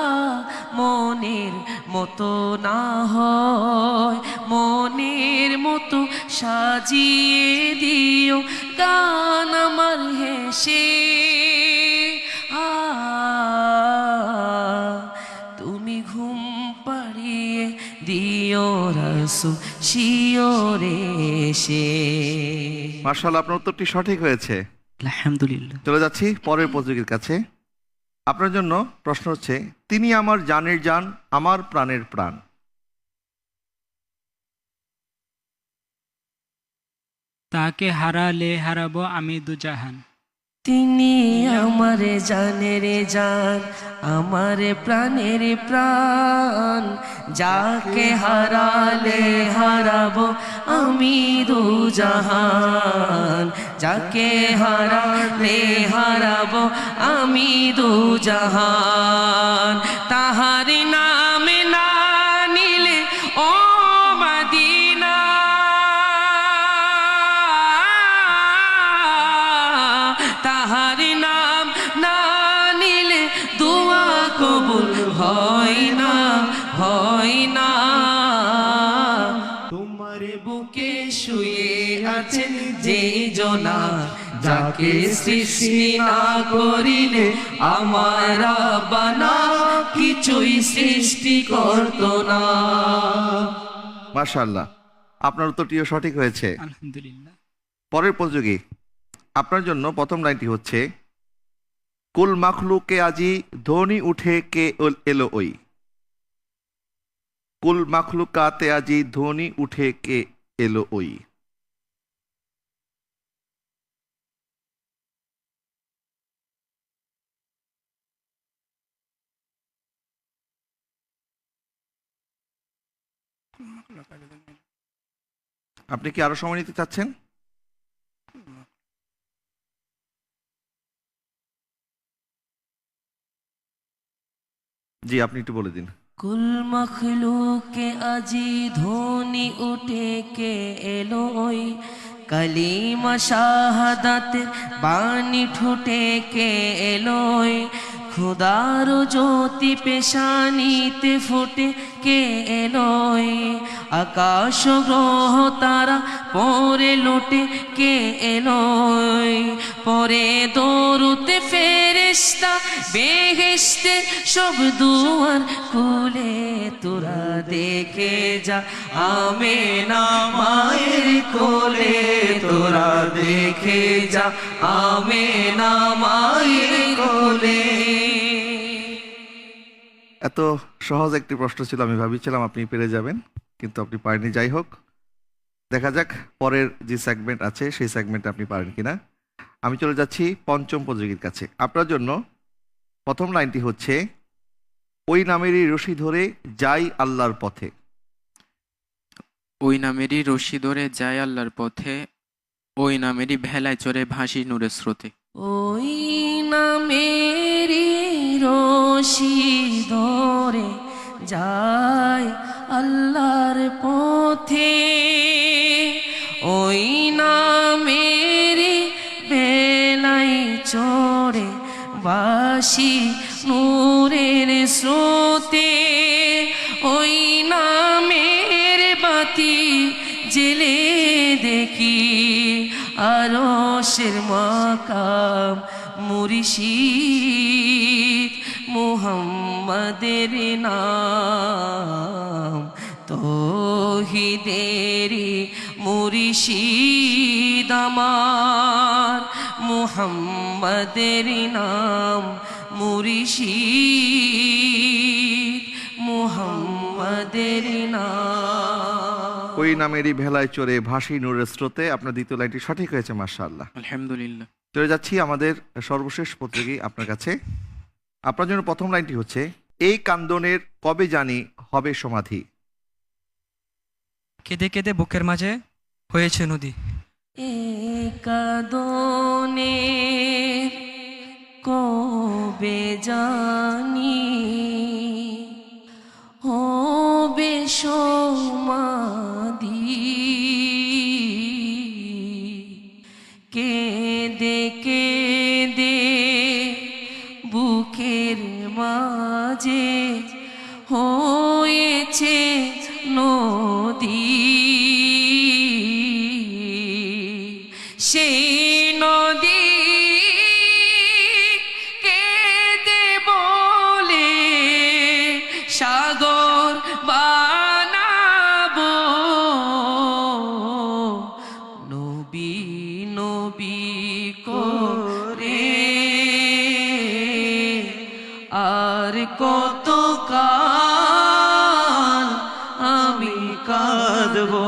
মনের মতো না হয়, মনের মতো সাজিয়ে দিও গান আমার হেসে তুমি ঘুম পাড়িয়ে দিও রাসূল শিওরে সে। মাশাআল্লাহ, আপনার উত্তরটি সঠিক হয়েছে। আলহামদুলিল্লাহ। চলে যাচ্ছি পরের প্রতিযোগীর কাছে। আপনার জন্য প্রশ্ন হচ্ছে, তিনি আমার জানের জান, আমার প্রাণের প্রাণ। তাকে হারালে হারাবো আমি দুজাহান। তিনি আমার জানের জান, আমার প্রাণের প্রাণ, যাকে হারালে হারাবো আমি দুজাহান, যাকে হারালে হারাবো আমি দুজাহান। তাহার নামে না নিলে ও মদিনা, তাহার নাম না নিলে দোয়া কবুল হয় না, হয় না। তোমার বুকে শুয়ে আছেন যে জনা, যাকে সৃষ্টি না করিলে আমার রাব্বানা কিছুই সৃষ্টি করতো না। মাশাআল্লাহ, আপনার উত্তরটিও সঠিক হয়েছে। আলহামদুলিল্লাহ। পরের প্রতিযোগী, আপনার জন্য প্রথম লাইনটি হচ্ছে, কুল মাখলুকে আজি ধ্বনি উঠে কে এলো ওই। কুল মাখলুকাতে আজি ধ্বনি উঠে কে এলো ওই। আপনি কি আরো সময় নিতে চাচ্ছেন? জি, আপনি একটু বলে দিন। কুল মখলুকে আজি ধ্বনি উঠে কে এলো ওই, কালিমা শাহাদাতের বাণী ঠোঁটে কে এলো ওই, খুদার জ্যোতি পেশানিতে ফুটে কে এলো ওই, আকাশ গ্রহ তারা পরে লোটে কে এলো ওই, পরে দরুতে ফেরেশতা বেহেশতে সব দুয়ার খুলে তোরা দেখে যা, আমেনা মায়ের কোলে তোরা দেখে যা, আমেনা মায়ের কোলে। এত সহজ একটি প্রশ্ন ছিল, আমি ভাবিছিলাম আপনি পেরে যাবেন, কিন্তু আপনি পারেননি। যাই হোক, দেখা যাক পরের যে সেগমেন্ট আছে সেই সেগমেন্টে আপনি পারেন কিনা। আমি চলে যাচ্ছি পঞ্চম প্রতিযোগীর কাছে। আপনার জন্য প্রথম লাইনটি হচ্ছে, ওই নামেরই রশি ধরে যাই আল্লাহর পথে। ওই নামেরই রশি ধরে যায় আল্লাহর পথে, ওই নামেরই ভেলায় চড়ে ভাসি নূরের স্রোতে। ওই নামেরই রশি ধরে যায় আল্লাহর পথে, ওই নামেরই বেলায় চড়ে বাসি নূরের স্রোতে, ওই নামের বাতি জেলে দেখি আরশের মাকাম মুর্শিদ মুহাম্মাদের নাম, তৌহিদেরি মুর্শিদ আমার মুহাম্মাদের নাম মুর্শিদ মুহাম্মাদের নাম। ওই নামেরই ভেলায় চড়ে ভাসি নূরের স্রোতে। আপনার দ্বিতীয় লাইনটি সঠিক হয়েছে, মাশাআল্লাহ। আলহামদুলিল্লাহ। চলে যাচ্ছি আমাদের সর্বশেষ প্রতিযোগী আপনার কাছে। আপনার জন্য প্রথম লাইনটি হচ্ছে, এই কান্দনের কবে জানি হবে সমাধি। কেঁদে কেঁদে বুকের মাঝে হয়েছে নদী। এই কাঁদনে কবে জানি হবে সমাধি, কেঁদে কেঁদে বুকের মাঝে হয়েছে নদী, সেই নদী কেঁদে বলে সাগর বানাবো, নবী নবী করে আর কত কাল আমি কাঁদবো।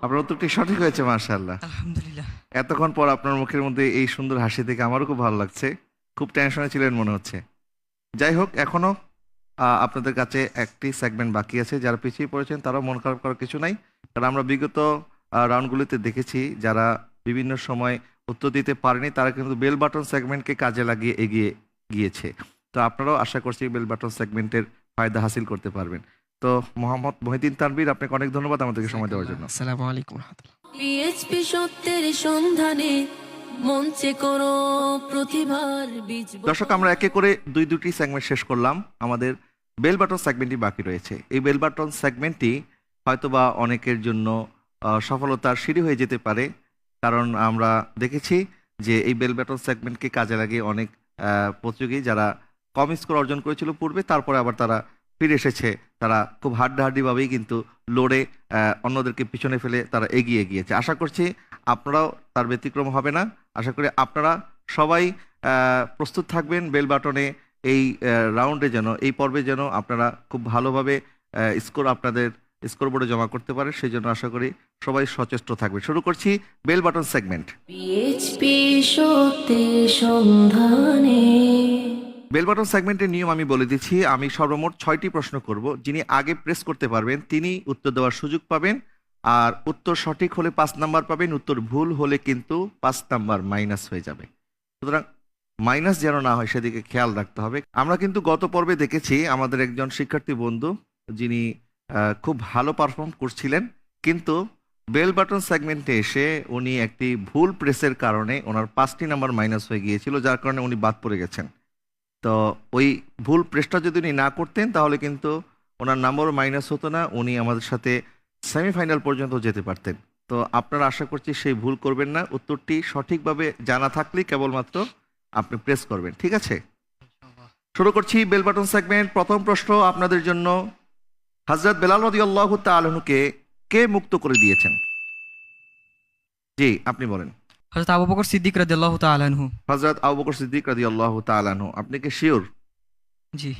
আপনার উত্তরটি সঠিক হয়েছে, মাশাআল্লাহ। আলহামদুলিল্লাহ। এতক্ষণ পর আপনার মুখের মধ্যে এই সুন্দর হাসি দেখে আমারও খুব ভালো লাগছে। খুব টেনশনে ছিলেন মনে হচ্ছে। যাই হোক, এখনো আপনাদের কাছে একটি সেগমেন্ট বাকি আছে। যারা পিছিয়ে পড়েছেন তারাও মন খারাপ করার কিছু নাই, কারণ আমরা বিগত রাউন্ডগুলিতে দেখেছি যারা বিভিন্ন সময় উত্তর দিতে পারেনি তারা কিন্তু বেল বাটন সেগমেন্টকে কাজে লাগিয়ে এগিয়ে গিয়েছে। তো আপনারাও আশা করছি বেল বাটন সেগমেন্টের ফায়দা হাসিল করতে পারবেন। তো মোহাম্মদ মহিউদ্দিন তানভীর, আপনাকে অনেক ধন্যবাদ আমাদেরকে সময় দেওয়ার জন্য। আসসালামু আলাইকুম রাহমাতুল্লাহ। পিএইচপি সত্যের সন্ধানে মঞ্চে করো প্রতিভার বীজ। দর্শক, আমরা একে করে দুটি সেগমেন্ট শেষ করলাম। আমাদের বেল বাটন সেগমেন্টটি বাকি রয়েছে। এই বেল বাটন সেগমেন্টটি হয়তোবা অনেকের জন্য সফলতার সিঁড়ি হয়ে যেতে পারে, কারণ আমরা দেখেছি যে এই বেল বাটন সেগমেন্টকে কাজে লাগিয়ে অনেক প্রতিযোগী যারা কম স্কোর অর্জন করেছিল পূর্বে, তারপরে আবার তারা ফিরে এসেছে। তারা খুব হাড্ডাহাড্ডিভাবেই কিন্তু লড়ে অন্যদেরকে পিছনে ফেলে তারা এগিয়ে গিয়েছে। আশা করছি আপনারাও তার ব্যতিক্রম হবে না। আশা করি আপনারা সবাই প্রস্তুত থাকবেন বেল বাটনে এই রাউন্ডে যেন, এই পর্বে যেন আপনারা খুব ভালোভাবে স্কোর আপনাদের স্কোর বোর্ডে জমা করতে পারেন। সেই জন্য আশা করি সবাই সচেষ্ট থাকবে। শুরু করছি বেল বাটন সেগমেন্ট। পিএইচপি সত্যের সন্ধানে। বেল বাটন সেগমেন্টের নিয়ম আমি বলে দিচ্ছি। আমি সর্বমোট 6টি প্রশ্ন করব। যিনি আগে প্রেস করতে পারবেন তিনি উত্তর দেওয়ার সুযোগ পাবেন, আর উত্তর সঠিক হলে 5 নাম্বার পাবেন, উত্তর ভুল হলে কিন্তু 5 নাম্বার মাইনাস হয়ে যাবে। সুতরাং মাইনাস যেন না হয় সেদিকে খেয়াল রাখতে হবে। আমরা কিন্তু গত পর্বে দেখেছি আমাদের একজন শিক্ষার্থী বন্ধু যিনি খুব ভালো পারফর্ম করছিলেন, কিন্তু বেল বাটন সেগমেন্টে এসে উনি একটি ভুল প্রেসের কারণে ওনার 5টি নাম্বার মাইনাস হয়ে গিয়েছিল, যার কারণে উনি বাদ পড়ে গেছেন। তো ওই ভুল প্রেসটা যদি উনি না করতেন তাহলে কিন্তু ওনার নাম্বারও মাইনাস হতো না, উনি আমাদের সাথে সেমিফাইনাল পর্যন্ত যেতে পারতেন। তো আপনারা আশা করছি সেই ভুল করবেন না। উত্তরটি সঠিকভাবে জানা থাকলেই কেবলমাত্র আপনি প্রেস করবেন, ঠিক আছে? শুরু করছি বেল বাটন সেগমেন্ট। প্রথম প্রশ্ন আপনাদের জন্য, হযরত বেলাল রাদিয়াল্লাহু তাআলা আনহুকে কে মুক্ত করে দিয়েছেন? জি, আপনি বলেন। হযরত আবু বকর সিদ্দিক রাদিয়াল্লাহু তাআলা আনহু। হযরত আবু বকর সিদ্দিক রাদিয়াল্লাহু তাআলা আনহু। আপনি কি শিওর? জি।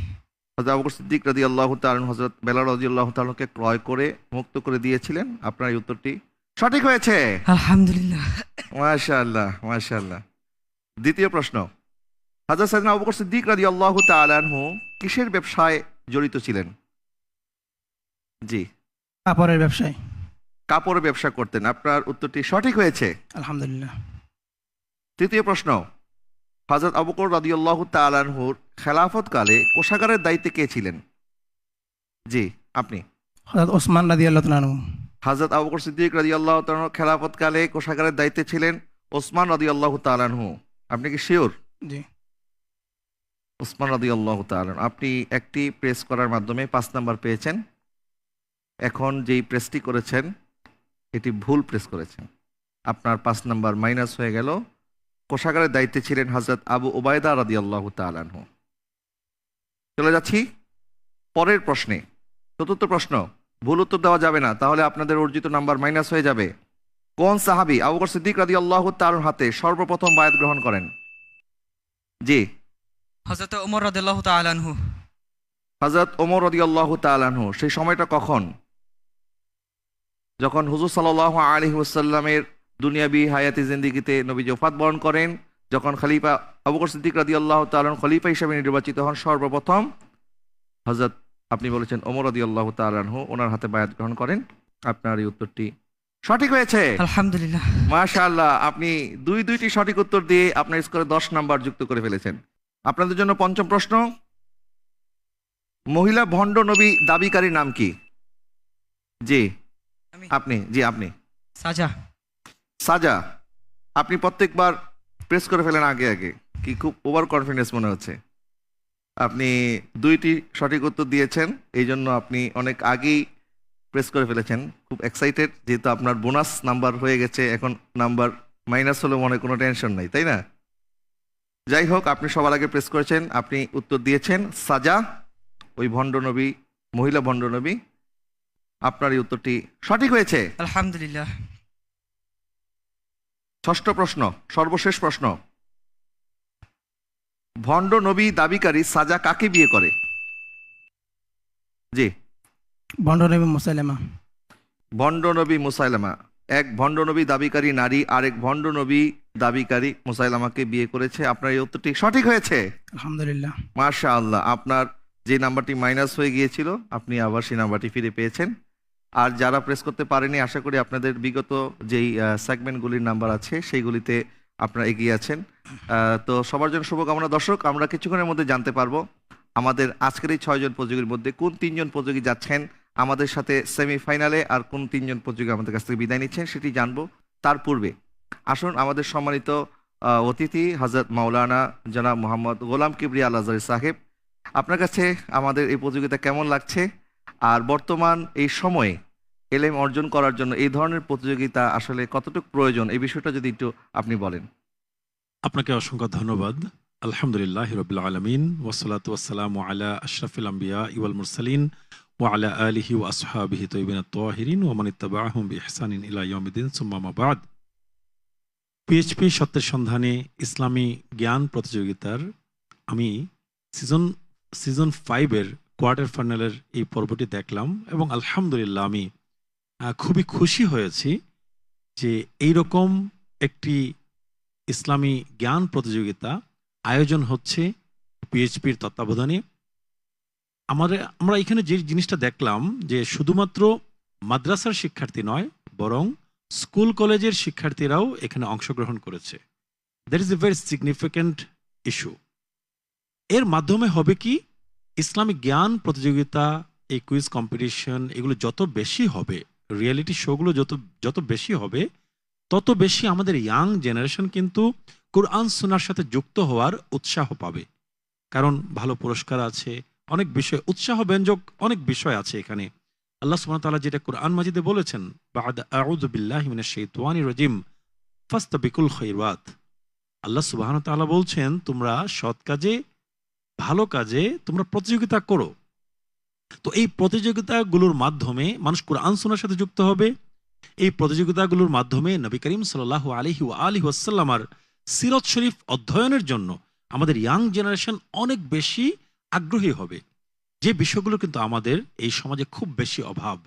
হযরত আবু বকর সিদ্দিক রাদিয়াল্লাহু তাআলা আনহু হযরত বেলাল রাদিয়াল্লাহু তাআলা আনহুকে ক্রয় করে মুক্ত করে দিয়েছিলেন। আপনার এই উত্তরটি সঠিক হয়েছে। আলহামদুলিল্লাহ। মাশাআল্লাহ, মাশাআল্লাহ। দ্বিতীয় প্রশ্ন, হযরত সাইয়েদনা আবু বকর সিদ্দিক রাদিয়াল্লাহু তাআলা আনহু কিসের ব্যবসায় জড়িত ছিলেন? জি, কাপড়ের ব্যবসায়। কাপড়ের ব্যবসা করতেন। আপনার উত্তরটি সঠিক হয়েছে। আলহামদুলিল্লাহ। তৃতীয় প্রশ্ন, হযরত আবু বকর রাদিয়াল্লাহু তাআলা আনহুর খেলাফতকালে কোষাগারের দায়িত্বে কে ছিলেন? জি, আপনি। হযরত ওসমান রাদিয়াল্লাহু তাআলা আনহু। হযরত আবু বকর সিদ্দিক রাদিয়াল্লাহু তাআলা আনহু খেলাফতকালে কোষাগারের দায়িত্বে ছিলেন ওসমান রাদিয়াল্লাহু তাআলা আনহু। আপনি কি শিওর? জি। ওসমান রাদিয়াল্লাহু তাআলা আনহু। আপনি একটি প্রেস করার মাধ্যমে 5 নাম্বার পেয়েছেন। এখন যেই প্রেসটি করেছেন এটি ভুল প্রেস করেছেন, আপনার 5 নাম্বার মাইনাস হয়ে গেল। কোষাগারের দায়িত্বে ছিলেন হযরত আবু উবাইদা রাদিয়াল্লাহু তাআলা আনহু। চলে যাচ্ছি পরের প্রশ্নে। চতুর্থ প্রশ্ন, ভুল উত্তর দেওয়া যাবে না, তাহলে আপনাদের অর্জিত নাম্বার মাইনাস হয়ে যাবে। কোন সাহাবী আবু বকর সিদ্দিক রাদিয়াল্লাহু তাআলার হাতে সর্বপ্রথম বায়াত গ্রহণ করেন? জি, হযরত ওমর রাদিয়াল্লাহু তাআলা আনহু। হযরত ওমর রাদিয়াল্লাহু তাআলা আনহু। সেই সময়টা কখন? যখন হুজুর সাল্লাল্লাহু আলাইহি ওয়াসাল্লামের দুনিয়াবি হায়াতি জিন্দেগিতে নবীজি ওফাত বরণ করেন, যখন খলিফা আবু বকর সিদ্দিক রাদিয়াল্লাহু তাআলা আনহু খলিফা হিসেবে নির্বাচিত হন, সর্বপ্রথম হযরত আপনি বলেছেন ওমর রাদিয়াল্লাহু তাআলা আনহু ওনার হাতে বায়াত গ্রহণ করেন। আপনার এই উত্তরটি সঠিক হয়েছে। আলহামদুলিল্লাহ। মাশাআল্লাহ, আপনি দুইটি সঠিক উত্তর দিয়ে আপনার স্কোরে 10 নাম্বার যুক্ত করে ফেলেছেন। আপনাদের জন্য পঞ্চম প্রশ্ন, মহিলা ভণ্ড নবী দাবিকারীর নাম কি? জি আপনি সাজা। সাজা। আপনি প্রত্যেকবার প্রেস করে ফেলেন আগে আগে, কি খুব ওভার কনফিডেন্স মনে হচ্ছে। আপনি দুইটি সঠিক উত্তর দিয়েছেন, এই জন্য আপনি অনেক আগেই প্রেস করে ফেলেছেন। খুব এক্সাইটেড, যেহেতু আপনার বোনাস নাম্বার হয়ে গেছে, এখন নাম্বার মাইনাস হলে মনে কোনো টেনশন নাই, তাই না? যাই হোক, আপনি সবার আগে প্রেস করেছেন, আপনি উত্তর দিয়েছেন সাজা, ওই ভণ্ড নবী, মহিলা ভণ্ড নবী। আপনার এই উত্তরটি সঠিক হয়েছে। আলহামদুলিল্লাহ। ষষ্ঠ প্রশ্ন, সর্বশেষ প্রশ্ন, ভণ্ড নবী দাবিকারী সাজা কাকে বিয়ে করে? জি ভণ্ড নবী মুসাইলামা। ভণ্ড নবী মুসাইলামা। এক ভণ্ড নবী দাবিকারী নারী আরেক ভণ্ড নবী দাবিকারী মুসাইলামাকে বিয়ে করেছে। আপনার এই উত্তরটি সঠিক হয়েছে। আলহামদুলিল্লাহ। মাশাআল্লাহ, আপনার যে নাম্বারটি মাইনাস হয়ে গিয়েছিল আপনি আবার সেই নাম্বারটি ফিরে পেয়েছেন। আর যারা প্রেস করতে পারেনি, আশা করি আপনাদের বিগত যেই সেগমেন্টগুলির নাম্বার আছে সেইগুলিতে আপনারা এগিয়ে আছেন। তো সবার জন্য শুভকামনা। দর্শক, আমরা কিছুক্ষণের মধ্যে জানতে পারবো আমাদের আজকের এই 6 জন প্রতিযোগীর মধ্যে কোন 3 জন প্রতিযোগী যাচ্ছেন আমাদের সাথে সেমিফাইনালে, আর কোন 3 জন প্রতিযোগী আমাদের কাছ থেকে বিদায় নিচ্ছেন সেটি জানবো। তার পূর্বে আসুন আমাদের সম্মানিত অতিথি হযরত মাওলানা জনাব মোহাম্মদ গোলাম কিবরিয়া আল আজহারী সাহেব, আপনার কাছে আমাদের এই প্রতিযোগিতা কেমন লাগছে, আর বর্তমান এই সময়ে এলএম অর্জন করার জন্য এই ধরনের প্রতিযোগিতা আসলে কতটুকু প্রয়োজন, এই বিষয়টা যদি একটু আপনি বলেন। আপনাকে অসংখ্য ধন্যবাদ। আলহামদুলিল্লাহ রাব্বিল আলামিন ওয়াসসালাতু ওয়াসসালামু আলা আশরাফিল আম্বিয়া ওয়াল মুরসালিন ওয়া আলা আলিহি ওয়া আসহাবিহি তাইয়িবিন আত-তাহিরিন ওয়া মান ইত্তাবাআহুম বিইহসানিন ইলা ইয়াউমিদ্দিন সুম্মা মা বা'দ। পিএইচপি সত্যের সন্ধানে ইসলামী জ্ঞান প্রতিযোগিতার আমি সিজন 5 এর কোয়ার্টার ফাইনালের এই পর্বটি দেখলাম এবং আলহামদুলিল্লাহ আমি খুবই খুশি হয়েছি যে এইরকম একটি ইসলামী জ্ঞান প্রতিযোগিতা আয়োজন হচ্ছে পিএইচপির তত্ত্বাবধানে। আমরা এখানে যে জিনিসটা দেখলাম যে শুধুমাত্র মাদ্রাসার শিক্ষার্থী নয়, বরং স্কুল কলেজের শিক্ষার্থীরাও এখানে অংশগ্রহণ করেছে। That is a very significant issue. এর মাধ্যমে হবে কি, ইসলামিক জ্ঞান প্রতিযোগিতা, এই কুইজ কম্পিটিশন, এগুলো যত বেশি হবে, রিয়েলিটি শোগুলো যত বেশি হবে, তত বেশি আমাদের ইয়াং জেনারেশন কিন্তু কোরআন সুন্নাহর সাথে যুক্ত হওয়ার উৎসাহ পাবে। কারণ ভালো পুরস্কার আছে, অনেক বিষয়, উৎসাহ ব্যঞ্জক অনেক বিষয় আছে এখানে। আল্লাহ সুবহানাহু ওয়া তাআলা যেটা কোরআন মাজিদে বলেছেন, বা'দা আউযু বিল্লাহি মিনাশ শাইতানির রাজিম ফাস্তাবিকুল খায়রাত। আল্লাহ সুবহানাহু ওয়া তাআলা বলছেন, তোমরা সৎ কাজে, ভালো কাজে তোমরা প্রতিযোগিতা করো। তো এই প্রতিযোগিতাগুলোর মাধ্যমে মানুষ কোরআন সুন্নাহর সাথে যুক্ত হবে। এই প্রতিযোগিতাগুলোর মাধ্যমে নবী করিম সাল্লাল্লাহু আলাইহি ওয়াসাল্লামার সিরাত শরীফ অধ্যয়নের জন্য আমাদের ইয়াং জেনারেশন অনেক বেশি আগ্রহী হবে, যে বিষয়গুলো কিন্তু আমাদের এই সমাজে খুব বেশি অভাব।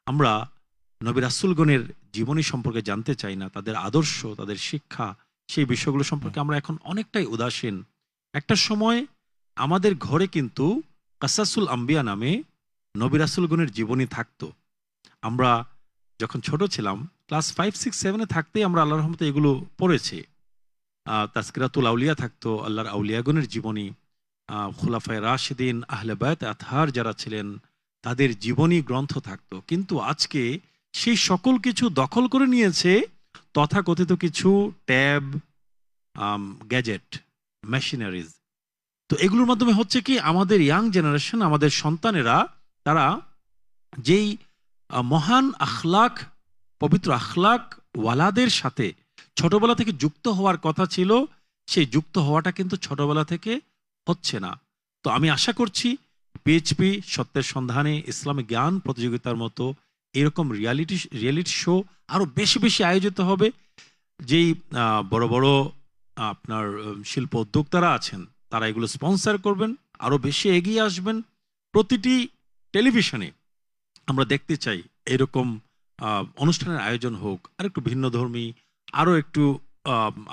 আমরা নবী রাসূলগণের জীবনী সম্পর্কে জানতে চাই না, তাদের আদর্শ, তাদের শিক্ষা, সেই বিষয়গুলো সম্পর্কে আমরা এখন অনেকটাই উদাসীন। একটা সময় আমাদের ঘরে কিন্তু কাসাসুল আম্বিয়া নামে নবী রাসূলগণের জীবনী থাকতো। আমরা যখন ছোট ছিলাম, ক্লাস 5, 6, 7 থাকতেই আমরা আল্লাহর রহমতে এগুলো পড়েছি। তাজকিরাতুল আউলিয়া থাকতো, আল্লাহর আউলিয়াগণের জীবনী, খুলাফায়ে রাশিদিন, আহলে বায়ত আতহার যারা ছিলেন তাদের জীবনী গ্রন্থ থাকতো। কিন্তু আজকে সেই সকল কিছু দখল করে নিয়েছে তথাকথিত কিছু ট্যাব, গ্যাজেট, মেশিনারিজ। তো এগুলোর মাধ্যমে হচ্ছে কি, আমাদের ইয়াং জেনারেশন, আমাদের সন্তানেরা, তারা যেই মহান আখলাক, পবিত্র আখলাক ওয়ালাদের সাথে ছোটবেলা থেকে যুক্ত হওয়ার কথা ছিল, সেই যুক্ত হওয়াটা কিন্তু ছোটবেলা থেকে হচ্ছে না। তো আমি আশা করছি পিএইচপি সত্যের সন্ধানে ইসলামিক জ্ঞান প্রতিযোগিতার মতো এরকম রিয়েলিটি শো আরো বেশি বেশি আয়োজিত হবে। যেই বড় বড় আপনার শিল্প উদ্যোক্তারা আছেন, তারা এগুলো স্পন্সর করবেন, আরো বেশি এগিয়ে আসবেন। প্রতিটি টেলিভিশনে আমরা দেখতে চাই এরকম অনুষ্ঠানের আয়োজন হোক, আর একটু ভিন্ন ধর্মী, আরো একটু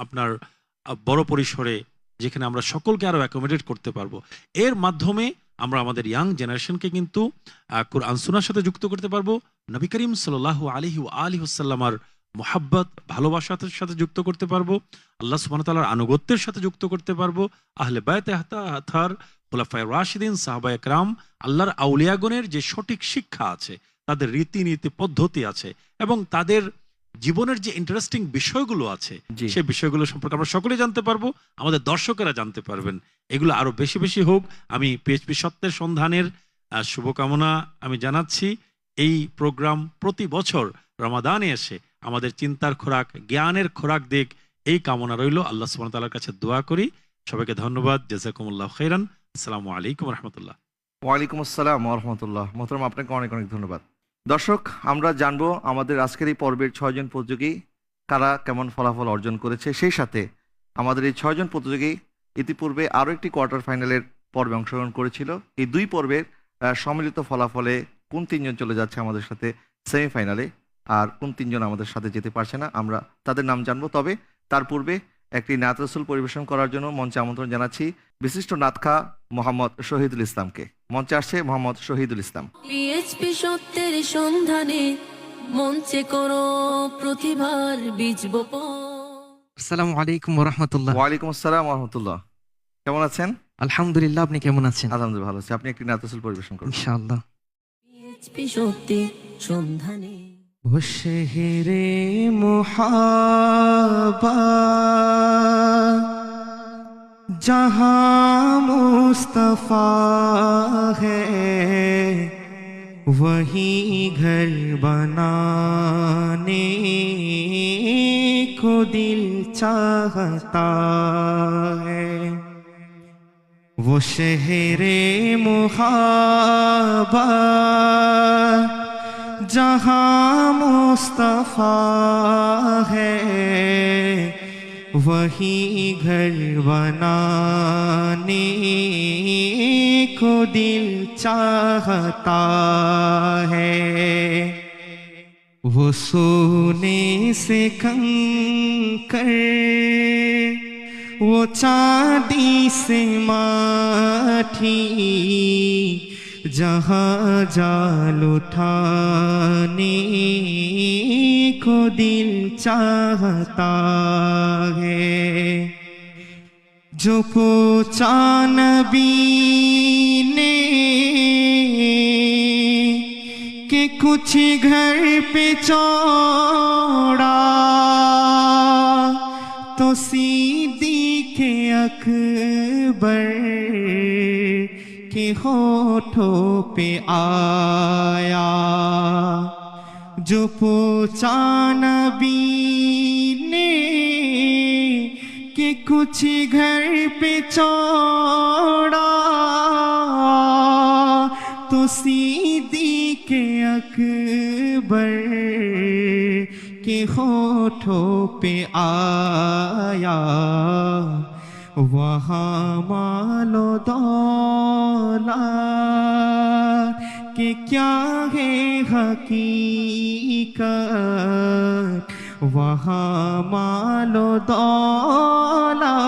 আপনার বড় পরিসরে, যেখানে আমরা সকলকে আরো অ্যাকোমোডেট করতে পারবো। এর মাধ্যমে আমরা আমাদের ইয়াং জেনারেশনকে কিন্তু কোরআন সুন্নাহর সাথে যুক্ত করতে পারবো, নবী করিম সাল্লাল্লাহু আলাইহি ওয়া আলিহি ওয়াসাল্লামার মোহাব্বত ভালোবাসার সাথে যুক্ত করতে পারবো, আল্লাহ সুবহানাহু ওয়া তাআলার আনুগত্যের সাথে যুক্ত করতে পারবো, আহলে বায়তে আতহার খুলাফায়ে রাশিদিন সাহাবায়ে কেরাম আল্লাহর আউলিয়াগণের যে সঠিক শিক্ষা আছে, তাদের রীতিনীতি পদ্ধতি আছে এবং তাদের জীবনের যে ইন্টারেস্টিং বিষয়গুলো আছে জি। সেই বিষয়গুলো সম্পর্কে আমরা সকলে জানতে পারবো, আমাদের দর্শকেরা জানতে পারবেন। এগুলো আরো বেশি বেশি হোক, আমি পিএইচপি সত্যের সন্ধানের শুভকামনা আমি জানাচ্ছি। এই প্রোগ্রাম প্রতি বছর রমাদানে এসে আমাদের চিন্তার খোরাক, জ্ঞানের খোরাক দিক, এই কামনা রইল। আল্লাহ সুবহানাহু ওয়া তাআলার কাছে দোয়া করি। সবাইকে ধন্যবাদ। জাযাকুমুল্লাহু খাইরান। আসসালামু আলাইকুম ওয়া রাহমাতুল্লাহ। ওয়ালাইকুম আসসালাম ওয়া রাহমাতুল্লাহ। মোহতারাম, আপনাকে অনেক অনেক ধন্যবাদ। দর্শক, আমরা জানবো আমাদের আজকের এই পর্বের 6 জন প্রতিযোগী কারা কেমন ফলাফল অর্জন করেছে। সেই সাথে আমাদের এই 6 জন প্রতিযোগী ইতিপূর্বে আরও একটি কোয়ার্টার ফাইনালের পর্বে অংশগ্রহণ করেছিল। এই 2 পর্বের সম্মিলিত ফলাফলে কোন 3 জন চলে যাচ্ছে আমাদের সাথে সেমিফাইনালে, আর কোন 3 জন আমাদের সাথে যেতে পারছে না, আমরা তাদের নাম জানবো। তবে তার পূর্বে একটি নাত রাসূল পরিবেশন করার জন্য মঞ্চে আমন্ত্রণ জানাচ্ছি বিশিষ্ট নাতখা মোহাম্মদ শহীদুল ইসলামকে। মঞ্চে আসছে মোহাম্মদ শহীদুল ইসলাম। পিএইচপি সত্যের সন্ধানে মঞ্চে করো প্রতিভার বীজ বপন। আসসালামু আলাইকুম ওয়া রাহমাতুল্লাহ। ওয়ালাইকুম আসসালাম ওয়া রাহমাতুল্লাহ। কেমন আছেন? আলহামদুলিল্লাহ, আপনি কেমন আছেন? আলহামদুলিল্লাহ ভালো আছি। আপনি একটি নাত রাসূল পরিবেশন করুন ইনশাআল্লাহ। পিএইচপি সত্যের সন্ধানে। वो शहरे मुहाब्बत जहाँ मुस्तफा है, वही घर बनाने को दिल चाहता है। वो शहरे मुहाब्बत जहाँ मुस्तफा है, वही घर बनाने को दिल चाहता है। वो सोने से कंकर, वो चांदी से माठी, जहाँ जाल उठाने को दिल चाहता है। जो पूछा नबी ने कि कुछ घर पे चौड़ा, तो सिद्दीक़ अकबर के होठों पे आया। जो पूछा नबी ने कि कुछ घर पे चौड़ा, तो सिद्दीक़ अकबर के होठों पे आया। वहाँ मालो दौलत कि क्या है हकीकत, वहाँ मालो दौलत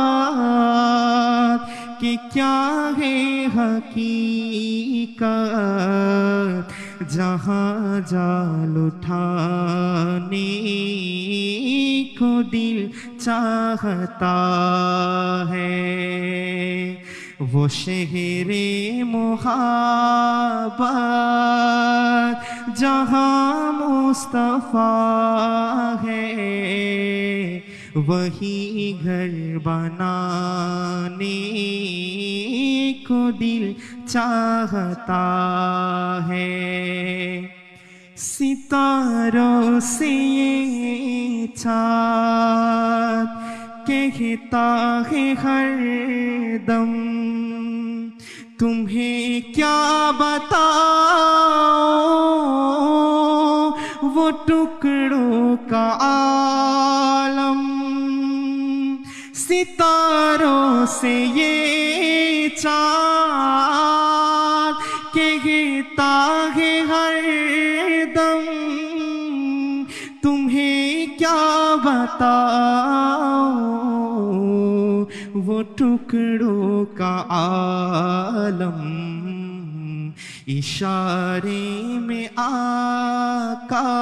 कि क्या है हकीकत, जहाँ जाल उठाने को दिल चाहता है। वो शहरे मुहाब्बत जहाँ मुस्तफा है, वही घर बनाने को दिल चाहता है। सितारों से ये चाँद कहता है हर दम, तुम्हें क्या बताओ वो टुकड़ों का आलम। सितारों से ये चाँद कहता है हर दम, तुम्हें क्या बताओ वो टुकड़ों का आलम। इशारे में आका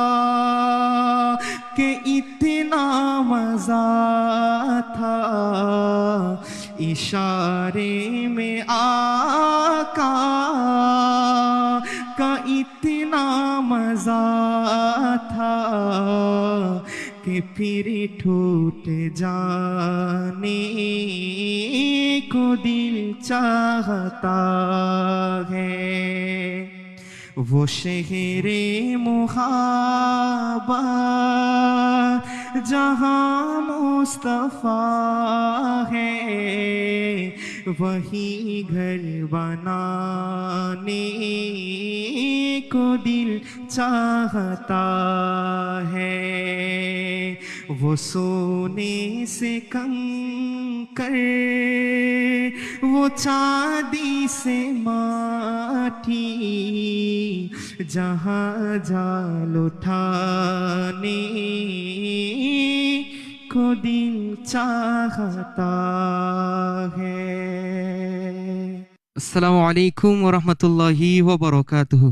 के इतना मजा था, इशारे में आका का इतना मजा था कि फिर टूट जाने को दिल चाहता है। वो शहरे मुहाबत जहाँ मुस्तफा है, वही घर बनाने को दिल चाहता है। वो सोने से कंकर, वो चांदी से माटी, जहाँ जाल उठाने को दिल चाहता है। আসসালামু আলাইকুম ওয়া রাহমাতুল্লাহি ওয়া বারাকাতুহু।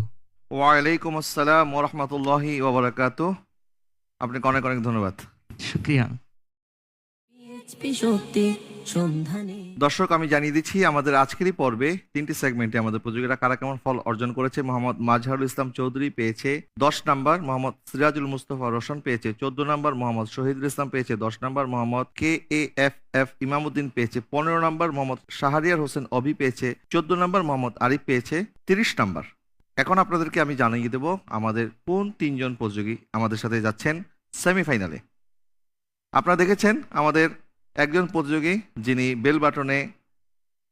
ওয়ালাইকুম আসসালাম ওয়া রাহমাতুল্লাহি ওয়া বারাকাতুহু। আপনাকে অনেক অনেক ধন্যবাদ। শুকরিয়া। পিএইচপি সত্যি সন্ধানে। দর্শক, আমি জানিয়ে দিচ্ছি আমাদের আজকেরই পর্বে 3টি সেগমেন্টে আমাদের প্রতিযোগীরা কারা কেমন ফল অর্জন করেছে। মোহাম্মদ মাজহারুল ইসলাম চৌধুরী পেয়েছে 10 নাম্বার, মোহাম্মদ সিরাজুল মুস্তফা রোশন পেয়েছে 14 নাম্বার, মোহাম্মদ শহীদুল ইসলাম পেয়েছে 10 নাম্বার, মোহাম্মদ KAFF ইমামউদ্দিন পেয়েছে 15 নাম্বার, মোহাম্মদ শাহরিয়ার হোসেন অভি পেয়েছে 14 নাম্বার, মোহাম্মদ আরিফ পেয়েছে 30 নাম্বার। এখন আপনাদেরকে আমি জানিয়ে দেব আমাদের কোন 3 জন প্রতিযোগী আমাদের সাথে যাচ্ছেন সেমিফাইনালে। আপনারা দেখেছেন আমাদের একজন প্রতিযোগী যিনি বেল বাটনে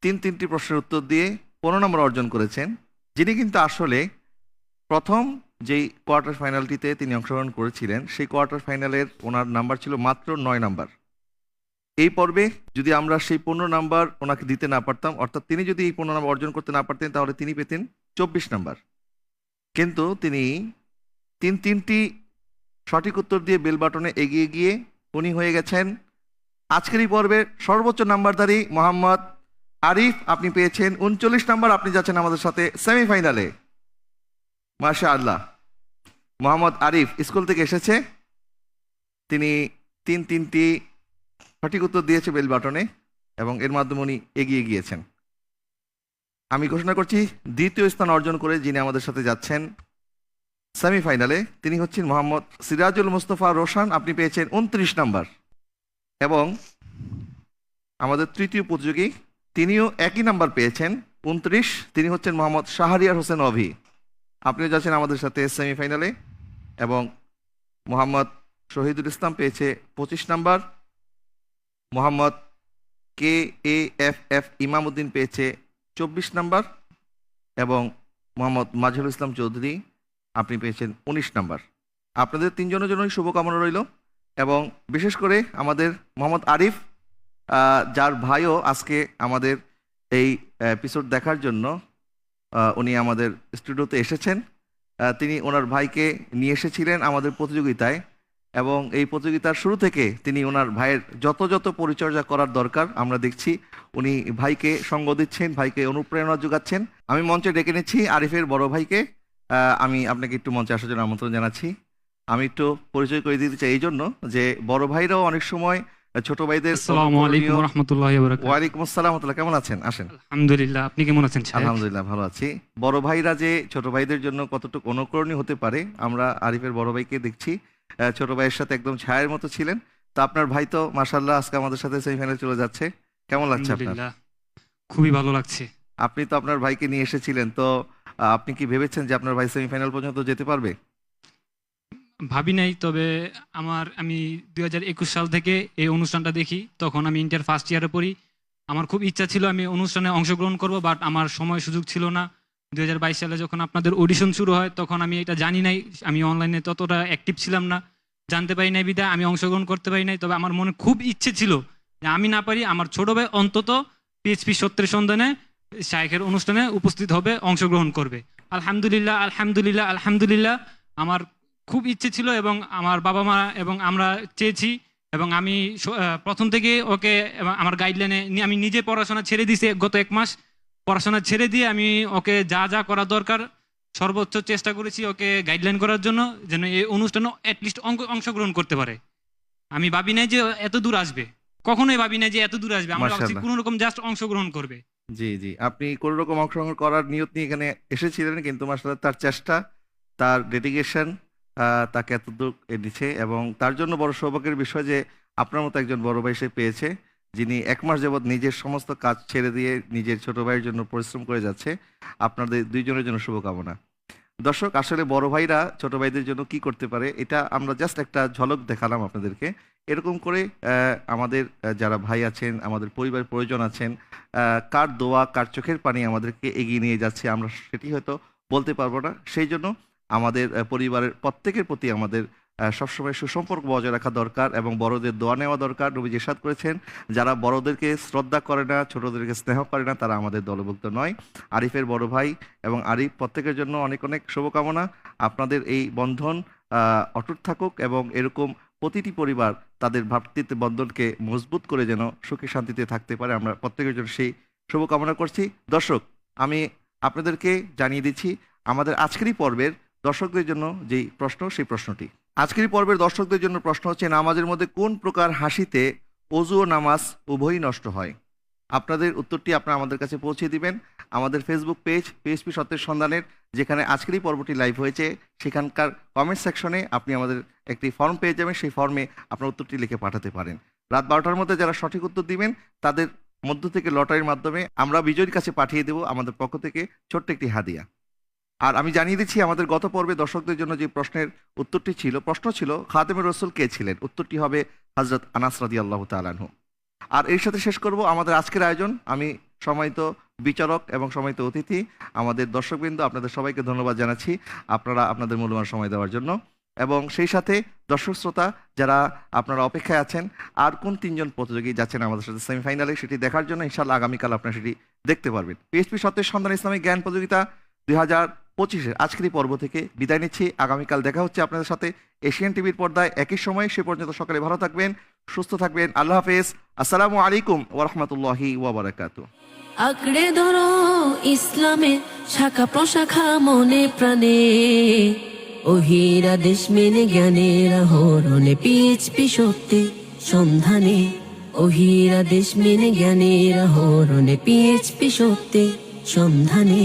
3টি প্রশ্নের উত্তর দিয়ে 15 নম্বর অর্জন করেছেন, যিনি কিন্তু আসলে প্রথম যেই কোয়ার্টার ফাইনালটিতে তিনি অংশগ্রহণ করেছিলেন সেই কোয়ার্টার ফাইনালের ওনার নাম্বার ছিল মাত্র 9 নাম্বার। এই পর্বে যদি আমরা সেই 15 নাম্বার ওনাকে দিতে না পারতাম, অর্থাৎ তিনি যদি এই 15 নাম্বার অর্জন করতে না পারতেন, তাহলে তিনি পেতেন 24 নাম্বার। কিন্তু তিনি 3টি সঠিক উত্তর দিয়ে বেল বাটনে এগিয়ে গিয়ে উনি হয়ে গেছেন আজকের এই পর্বের সর্বোচ্চ নাম্বারধারী মোহাম্মদ আরিফ। আপনি পেয়েছেন 39 নাম্বার, আপনি যাচ্ছেন আমাদের সাথে সেমিফাইনালে। মাশাআল্লাহ। মোহাম্মদ আরিফ স্কুল থেকে এসেছে, তিনি 3টি সঠিক উত্তর দিয়েছে বেল বাটনে এবং এর মাধ্যমে উনি এগিয়ে গিয়েছেন। আমি ঘোষণা করছি দ্বিতীয় স্থান অর্জন করে যিনি আমাদের সাথে যাচ্ছেন সেমিফাইনালে, তিনি হচ্ছেন মোহাম্মদ সিরাজুল মুস্তফা রোশন। আপনি পেয়েছেন 29 নাম্বার। এবং আমাদের তৃতীয় প্রতিযোগী তিনিও একই নাম্বার পেয়েছেন 29, তিনি হচ্ছেন মোহাম্মদ শাহরিয়ার হোসেন অভি। আপনিও যাচ্ছেন আমাদের সাথে সেমিফাইনালে। এবং মোহাম্মদ শহীদুল ইসলাম পেয়েছে 25 নাম্বার, মোহাম্মদ KAFF ইমামউদ্দিন পেয়েছে 24 নাম্বার এবং মোহাম্মদ মাজহারুল ইসলাম চৌধুরী আপনি পেয়েছেন 19 নাম্বার। আপনাদের 3 জনের জন্যই শুভকামনা রইল। এবং বিশেষ করে আমাদের মোহাম্মদ আরিফ, যার ভাইও আজকে আমাদের এই এপিসোড দেখার জন্য উনি আমাদের স্টুডিওতে এসেছেন, তিনি ওনার ভাইকে নিয়ে এসেছিলেন আমাদের প্রতিযোগিতায় এবং এই প্রতিযোগিতার শুরু থেকে তিনি ওনার ভাইয়ের যত পরিচর্যা করার দরকার আমরা দেখছি, উনি ভাইকে সঙ্গ দিচ্ছেন, ভাইকে অনুপ্রেরণা যোগাচ্ছেন। আমি মঞ্চে ডেকে নিচ্ছি আরিফের বড় ভাইকে। আমি আপনাকে একটু মঞ্চে আসার জন্য আমন্ত্রণ জানাচ্ছি। আমি একটু পরিচয় করে দিতে চাই এই জন্য যে বড় ভাইরাও অনেক সময় ছোট ভাইদের। আসসালামু আলাইকুম ওয়া রাহমাতুল্লাহি ওয়া বারাকাতুহু। ওয়ালাইকুম আসসালাম ওয়া রাহমাতুল্লাহ। কেমন আছেন? আসেন। আলহামদুলিল্লাহ, আপনি কেমন আছেন? আলহামদুলিল্লাহ ভালো আছি। বড় ভাইরা যে ছোট ভাইদের জন্য কতটুকু অনুকরণীয় হতে পারে আমরা আরিফের বড় ভাইকে দেখছি, ছোট ভাইয়ের সাথে একদম ছায়ার মতো ছিলেন। তো আপনার ভাই তো মাশাআল্লাহ আজকে আমাদের সাথে সেমিফাইনালে চলে যাচ্ছে, কেমন লাগছে আপনার? খুবই ভালো লাগছে। আপনি তো আপনার ভাইকে নিয়ে এসেছিলেন, তো আপনি কি ভেবেছেন যে আপনার ভাই সেমিফাইনাল পর্যন্ত যেতে পারবে? ভাবি নাই, তবে আমি 2021 সাল থেকে এই অনুষ্ঠানটা দেখি, তখন আমি ইন্টার ফার্স্ট ইয়ারে পড়ি। আমার খুব ইচ্ছা ছিল আমি অনুষ্ঠানে অংশগ্রহণ করব, বাট আমার সময় সুযোগ ছিল না। 2022 সালে যখন আপনাদের অডিশন শুরু হয় তখন আমি এটা জানি নাই, আমি অনলাইনে ততটা অ্যাক্টিভ ছিলাম না, জানতে পারি নাই বিধায় আমি অংশগ্রহণ করতে পারি নাই। তবে আমার মনে খুব ইচ্ছে ছিল যে আমি না পারি আমার ছোট ভাই অন্তত পিএইচপি সত্যের সন্ধানে শাইখের অনুষ্ঠানে উপস্থিত হবে, অংশগ্রহণ করবে। আলহামদুলিল্লাহ আলহামদুলিল্লাহ আলহামদুলিল্লাহ, আমার খুব ইচ্ছে ছিল এবং আমার বাবা মা এবং আমরা চেয়েছি এবং আমি প্রথম থেকে ওকে আমার গাইডলাইনে আমি নিজে পড়াশোনা ছেড়ে দিয়েছি গত 1 মাস। পড়াশোনা ছেড়ে দিয়ে আমি ওকে যা যা করা দরকার সর্বোচ্চ চেষ্টা করেছি ওকে গাইডলাইন করার জন্য, যেন এই অনুষ্ঠানে অ্যাটলিস্ট অংশগ্রহণ করতে পারে। আমি ভাবি নাই যে এত দূর আসবে, কখনোই ভাবি নাই যে এত দূর আসবে। আমরা ভাবছি মাশাআল্লাহ। কোনো রকম জাস্ট অংশগ্রহণ করবে। জি জি, আপনি কোন রকম অংশগ্রহণ করার নিয়ত নিয়ে এখানে এসেছিলেন, কিন্তু মাশাআল্লাহ তার চেষ্টা, তার ডেডিকেশন তাকে এতদূর এনেছে, এবং তার জন্য বড় সৌভাগ্যের বিষয় যে আপনার মতো একজন বড় ভাই সে পেয়েছে, যিনি 1 মাস যাবৎ নিজের সমস্ত কাজ ছেড়ে দিয়ে নিজের ছোট ভাইয়ের জন্য পরিশ্রম করে যাচ্ছে। আপনাদের দুইজনের জন্য শুভকামনা। দর্শক, আসলে বড় ভাইরা ছোট ভাইদের জন্য কি করতে পারে এটা আমরা জাস্ট একটা ঝলক দেখালাম আপনাদেরকে। এরকম করে আমাদের যারা ভাই আছেন, আমাদের পরিবার প্রয়োজন আছেন, কার দোয়া কার চোখের পানি আমাদেরকে এগিয়ে নিয়ে যাচ্ছে আমরা সেটি হয়তো বলতে পারবো না। সেই জন্য আমাদের পরিবারের প্রত্যেকের প্রতি আমাদের সবসময় সুসম্পর্ক বজায় রাখা দরকার এবং বড়দের দোয়া নেওয়া দরকার। নবী ইরশাদ করেছেন, যারা বড়দেরকে শ্রদ্ধা করে না, ছোটদেরকে স্নেহ করে না, তারা আমাদের দলভুক্ত নয়। আরিফের বড় ভাই এবং আরিফ প্রত্যেকের জন্য অনেক অনেক শুভকামনা। আপনাদের এই বন্ধন অটুট থাকুক এবং এরকম প্রতিটি পরিবার তাদের ভ্রাতৃত্ব বন্ধনকে মজবুত করে যেন সুখে শান্তিতে থাকতে পারে, আমরা প্রত্যেকের জন্য সেই শুভকামনা করছি। দর্শক, আমি আপনাদেরকে জানিয়ে দিচ্ছি আমাদের আজকেরই পর্বের দর্শকদের জন্য যেই প্রশ্ন, সেই প্রশ্নটি আজকেরই পর্বের দর্শকদের জন্য প্রশ্ন হচ্ছে, নামাজের মধ্যে কোন প্রকার হাসিতে ওযু ও নামাজ উভয়ই নষ্ট হয়? আপনাদের উত্তরটি আপনারা আমাদের কাছে পৌঁছে দিবেন আমাদের ফেসবুক পেজ পিএসপি সত্যের সন্ধানের, যেখানে আজকেরই পর্বটি লাইভ হয়েছে, সেখানকার কমেন্ট সেকশনে আপনি আমাদের একটি ফর্ম পেয়ে যাবেন। সেই ফর্মে আপনার উত্তরটি লিখে পাঠাতে পারেন। রাত 12টার মধ্যে যারা সঠিক উত্তর দিবেন তাদের মধ্য থেকে লটারির মাধ্যমে আমরা বিজয়ীর কাছে পাঠিয়ে দেব আমাদের পক্ষ থেকে ছোট্ট একটি হাদিয়া। আর আমি জানিয়ে দিচ্ছি আমাদের গত পর্বে দর্শকদের জন্য যে প্রশ্নের উত্তরটি ছিল, প্রশ্ন ছিল খাতেমুর রাসূল কে ছিলেন? উত্তরটি হবে হযরত আনাস রাদিয়াল্লাহু তাআলা আনহু। আর এর সাথে শেষ করব আমাদের আজকের আয়োজন। আমি সম্মানিত বিচারক এবং সম্মানিত অতিথি আমাদের দর্শকবৃন্দ, আপনাদের সবাইকে ধন্যবাদ জানাচ্ছি আপনারা আপনাদের মূল্যবান সময় দেওয়ার জন্য। এবং সেই সাথে দর্শক শ্রোতা যারা আপনারা অপেক্ষায় আছেন আর কোন 3 জন প্রতিযোগী যাচ্ছেন আমাদের সাথে সেমিফাইনালে, সেটি দেখার জন্য ইনশাআল্লাহ আগামীকাল আপনারা সেটি দেখতে পারবেন। পিএসপি সত্যের সন্ধান ইসলামিক জ্ঞান প্রতিযোগিতা 2025-এর আজকেরই পর্ব থেকে বিদায় নিচ্ছি। আগামীকাল দেখা হচ্ছে আপনাদের সাথে এশিয়ান টিভির পর্দায় একই সময়। সে পর্যন্ত সকালে ভালো থাকবেন, সুস্থ থাকবেন। আল্লাহ হাফেজ। আসসালামু আলাইকুম ওয়া রাহমাতুল্লাহি ওয়া বারাকাতুহু। আঁকড়ে ধরো ইসলামের শাখা প্রশাখা মনে প্রাণে, ওহিরা দেশ মেনে জ্ঞানের আহরণে পিএইচপি সত্যি সন্ধানে, ওহিরা দেশ মেনে জ্ঞানের আহরণে পিএইচপি সত্যি সন্ধানে।